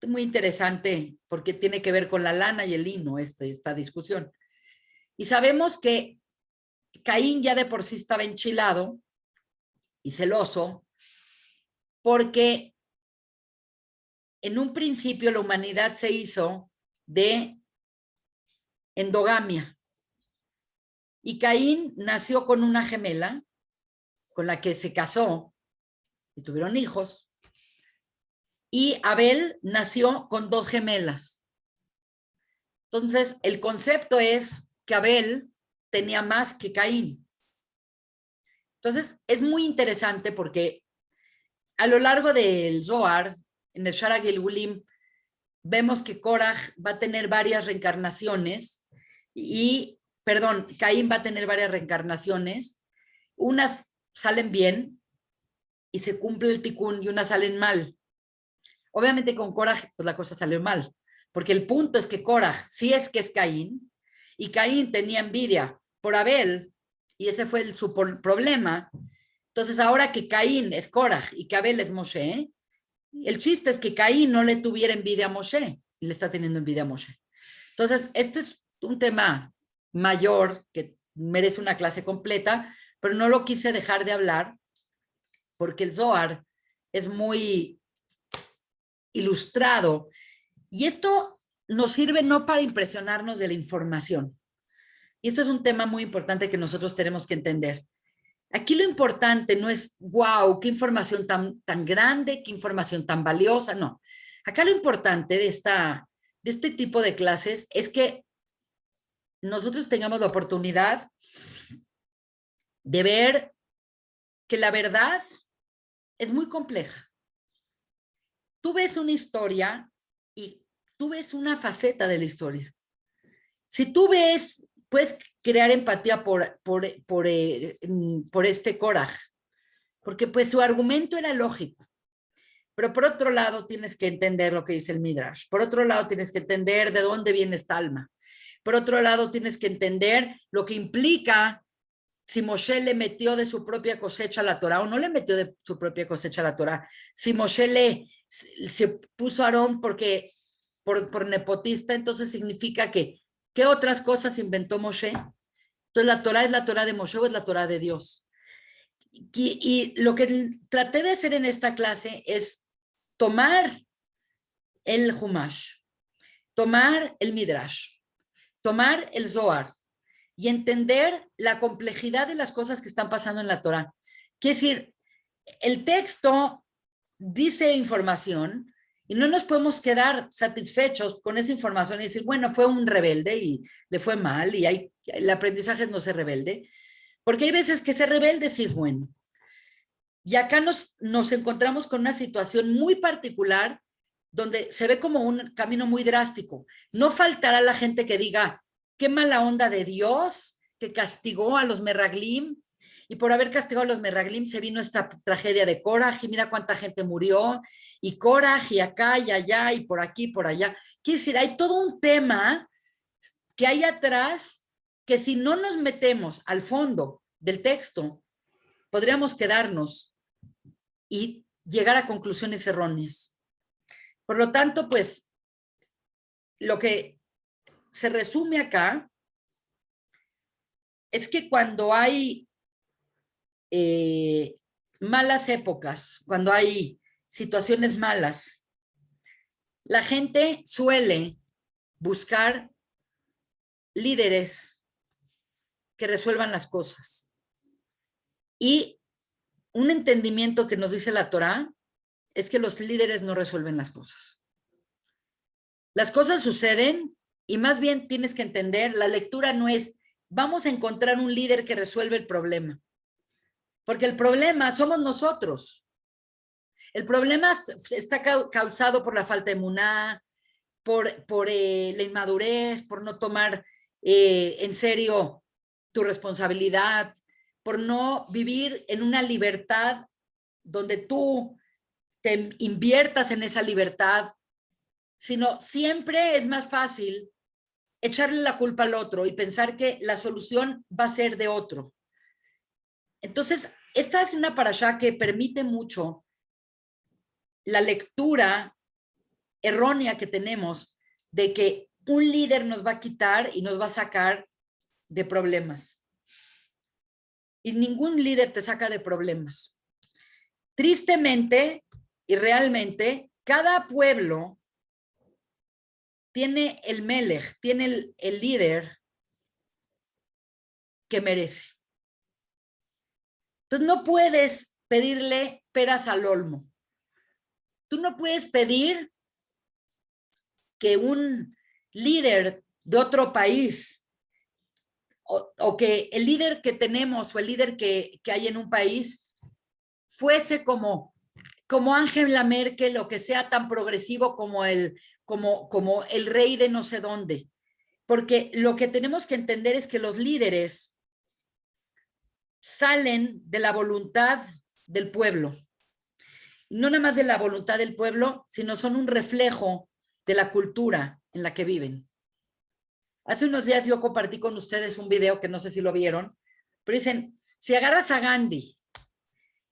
Es muy interesante porque tiene que ver con la lana y el lino esta discusión. Y sabemos que Caín ya de por sí estaba enchilado y celoso porque en un principio la humanidad se hizo de endogamia. Y Caín nació con una gemela con la que se casó y tuvieron hijos. Y Abel nació con 2 gemelas. Entonces, el concepto es que Abel tenía más que Caín. Entonces, es muy interesante porque a lo largo del Zohar, en el Shara Gilgulim, vemos que Korach va a tener varias reencarnaciones Caín va a tener varias reencarnaciones. Unas salen bien y se cumple el tikkun y unas salen mal. Obviamente con Korach, pues la cosa salió mal, porque el punto es que Korach sí es que es Caín, y Caín tenía envidia por Abel, y ese fue su problema. Entonces ahora que Caín es Korach y que Abel es Moshe, el chiste es que Caín no le tuviera envidia a Moshe, y le está teniendo envidia a Moshe. Entonces, este es un tema mayor que merece una clase completa, pero no lo quise dejar de hablar porque el Zohar es muy ilustrado, y esto nos sirve no para impresionarnos de la información. Y esto es un tema muy importante que nosotros tenemos que entender. Aquí lo importante no es, wow, qué información tan grande, qué información tan valiosa, no. Acá lo importante de este tipo de clases es que nosotros tengamos la oportunidad de ver que la verdad es muy compleja. Tú ves una historia y tú ves una faceta de la historia. Si tú puedes crear empatía por este Korach, porque pues su argumento era lógico. Pero por otro lado tienes que entender lo que dice el Midrash. Por otro lado tienes que entender de dónde viene esta alma. Por otro lado tienes que entender lo que implica si Moshe le metió de su propia cosecha a la Torah o no le metió de su propia cosecha a la Torah. Si Moshe se puso a Aarón porque por nepotista, entonces significa que ¿qué otras cosas inventó Moshe? Entonces la Torah es la Torah de Moshe o es la Torah de Dios. Y lo que traté de hacer en esta clase es tomar el Humash, tomar el Midrash, tomar el Zohar y entender la complejidad de las cosas que están pasando en la Torah. Quiere decir, el texto dice información y no nos podemos quedar satisfechos con esa información y decir, bueno, fue un rebelde y le fue mal y el aprendizaje no ser rebelde, porque hay veces que ser rebelde sí es bueno. Y acá nos encontramos con una situación muy particular donde se ve como un camino muy drástico. No faltará la gente que diga, qué mala onda de Dios, que castigó a los Meraglim, y por haber castigado a los Meraglim se vino esta tragedia de Koraj, y mira cuánta gente murió, y Koraj, y acá, y allá, y por aquí, por allá. Quiere decir, hay todo un tema que hay atrás que si no nos metemos al fondo del texto, podríamos quedarnos y llegar a conclusiones erróneas. Por lo tanto, pues, lo que se resume acá es que cuando hay malas épocas, cuando hay situaciones malas, la gente suele buscar líderes que resuelvan las cosas. Y un entendimiento que nos dice la Torá es que los líderes no resuelven las cosas. Las cosas suceden y más bien tienes que entender, la lectura no es, vamos a encontrar un líder que resuelve el problema, porque el problema somos nosotros. El problema está causado por la falta de emuná, por la inmadurez, por no tomar en serio tu responsabilidad, por no vivir en una libertad donde tú te inviertas en esa libertad, sino siempre es más fácil echarle la culpa al otro y pensar que la solución va a ser de otro. Entonces, esta es una parashá que permite mucho la lectura errónea que tenemos de que un líder nos va a quitar y nos va a sacar de problemas. Y ningún líder te saca de problemas. Tristemente y realmente, cada pueblo tiene el melech, tiene el líder que merece. Entonces no puedes pedirle peras al olmo. Tú no puedes pedir que un líder de otro país o que el líder que tenemos o el líder que hay en un país fuese como Angela Merkel o que sea tan progresivo como el rey de no sé dónde. Porque lo que tenemos que entender es que los líderes salen de la voluntad del pueblo. No nada más de la voluntad del pueblo, sino son un reflejo de la cultura en la que viven. Hace unos días yo compartí con ustedes un video que no sé si lo vieron, pero dicen, si agarras a Gandhi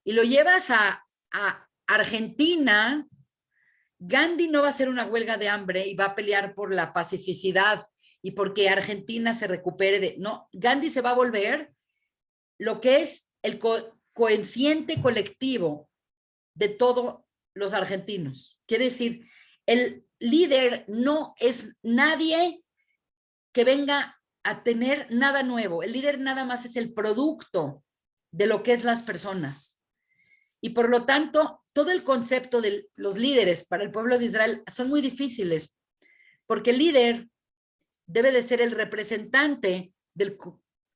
y lo llevas a Argentina, Gandhi no va a hacer una huelga de hambre y va a pelear por la pacificidad y porque Argentina se recupere de... No, Gandhi se va a volver lo que es el consciente colectivo de todos los argentinos. Quiere decir, el líder no es nadie que venga a tener nada nuevo. El líder nada más es el producto de lo que es las personas. Y por lo tanto, todo el concepto de los líderes para el pueblo de Israel son muy difíciles, porque el líder debe de ser el representante del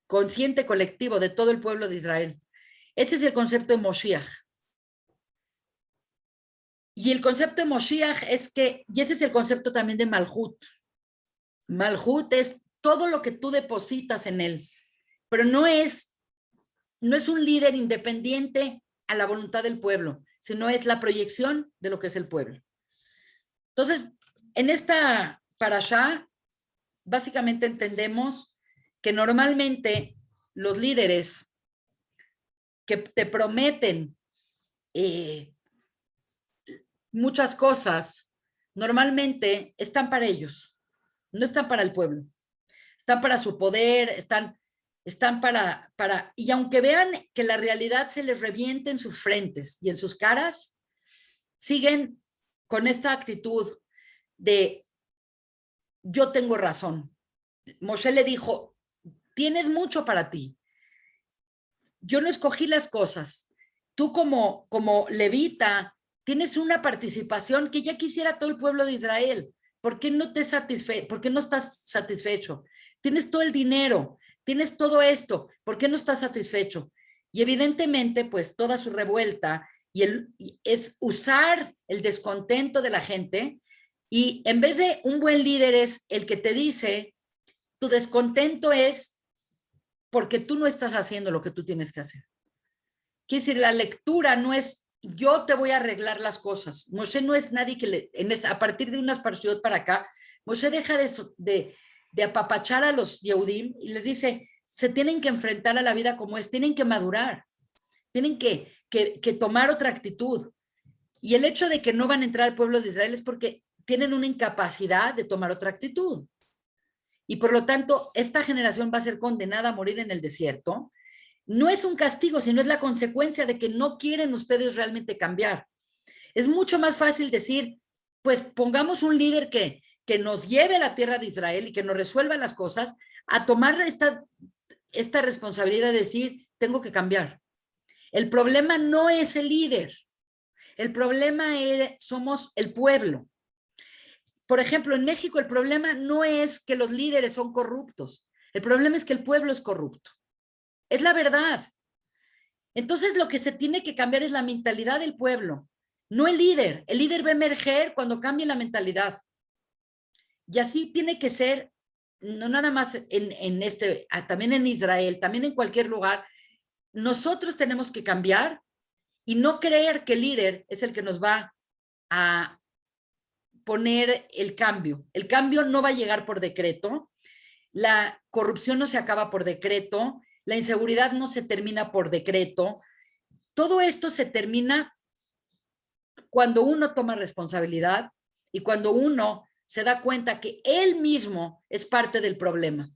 consciente colectivo de todo el pueblo de Israel. Ese es el concepto de Moshiach. Y el concepto de Moshiach es que, y ese es el concepto también de Malhut. Malhut es todo lo que tú depositas en él, pero no es un líder independiente a la voluntad del pueblo, sino es la proyección de lo que es el pueblo. Entonces, en esta parashá, básicamente entendemos que normalmente los líderes que te prometen muchas cosas, normalmente están para ellos, no están para el pueblo, están para su poder, están están y aunque vean que la realidad se les reviente en sus frentes y en sus caras, siguen con esta actitud de yo tengo razón. Moshe le dijo, tienes mucho para ti. Yo no escogí las cosas. Tú como levita tienes una participación que ya quisiera todo el pueblo de Israel. ¿Por qué no ¿Por qué no estás satisfecho? Tienes todo el dinero, tienes todo esto, ¿por qué no estás satisfecho? Y evidentemente, pues toda su revuelta es usar el descontento de la gente, y en vez de un buen líder es el que te dice, tu descontento es porque tú no estás haciendo lo que tú tienes que hacer. Quiere decir, la lectura no es yo te voy a arreglar las cosas. Moshe no es nadie que a partir de unas parashiot para acá, Moshe deja de apapachar a los Yehudim y les dice, se tienen que enfrentar a la vida como es, tienen que madurar, tienen que tomar otra actitud. Y el hecho de que no van a entrar al pueblo de Israel es porque tienen una incapacidad de tomar otra actitud. Y por lo tanto, esta generación va a ser condenada a morir en el desierto. No es un castigo, sino es la consecuencia de que no quieren ustedes realmente cambiar. Es mucho más fácil decir, pues pongamos un líder que nos lleve a la tierra de Israel y que nos resuelva las cosas, a tomar esta responsabilidad de decir, tengo que cambiar. El problema no es el líder, el problema somos el pueblo. Por ejemplo, en México el problema no es que los líderes son corruptos, el problema es que el pueblo es corrupto. Es la verdad. Entonces lo que se tiene que cambiar es la mentalidad del pueblo, no el líder. El líder va a emerger cuando cambie la mentalidad. Y así tiene que ser, no nada más también en Israel, también en cualquier lugar. Nosotros tenemos que cambiar y no creer que el líder es el que nos va a poner el cambio. El cambio no va a llegar por decreto. La corrupción no se acaba por decreto. La inseguridad no se termina por decreto. Todo esto se termina cuando uno toma responsabilidad y cuando uno se da cuenta que él mismo es parte del problema.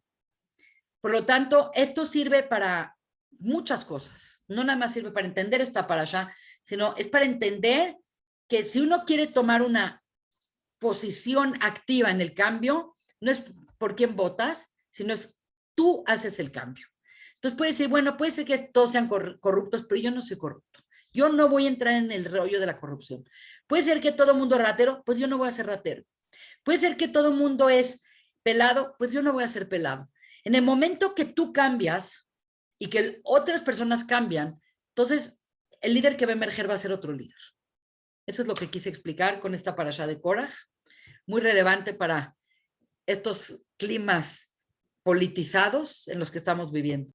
Por lo tanto, esto sirve para muchas cosas. No nada más sirve para entender esta parashá, sino es para entender que si uno quiere tomar una posición activa en el cambio, no es por quién votas, sino es tú haces el cambio. Entonces puedes decir, bueno, puede ser que todos sean corruptos, pero yo no soy corrupto. Yo no voy a entrar en el rollo de la corrupción. Puede ser que todo el mundo es ratero, pues yo no voy a ser ratero. Puede ser que todo el mundo es pelado, pues yo no voy a ser pelado. En el momento que tú cambias y que otras personas cambian, entonces el líder que va a emerger va a ser otro líder. Eso es lo que quise explicar con esta parashá de Koraj, muy relevante para estos climas politizados en los que estamos viviendo.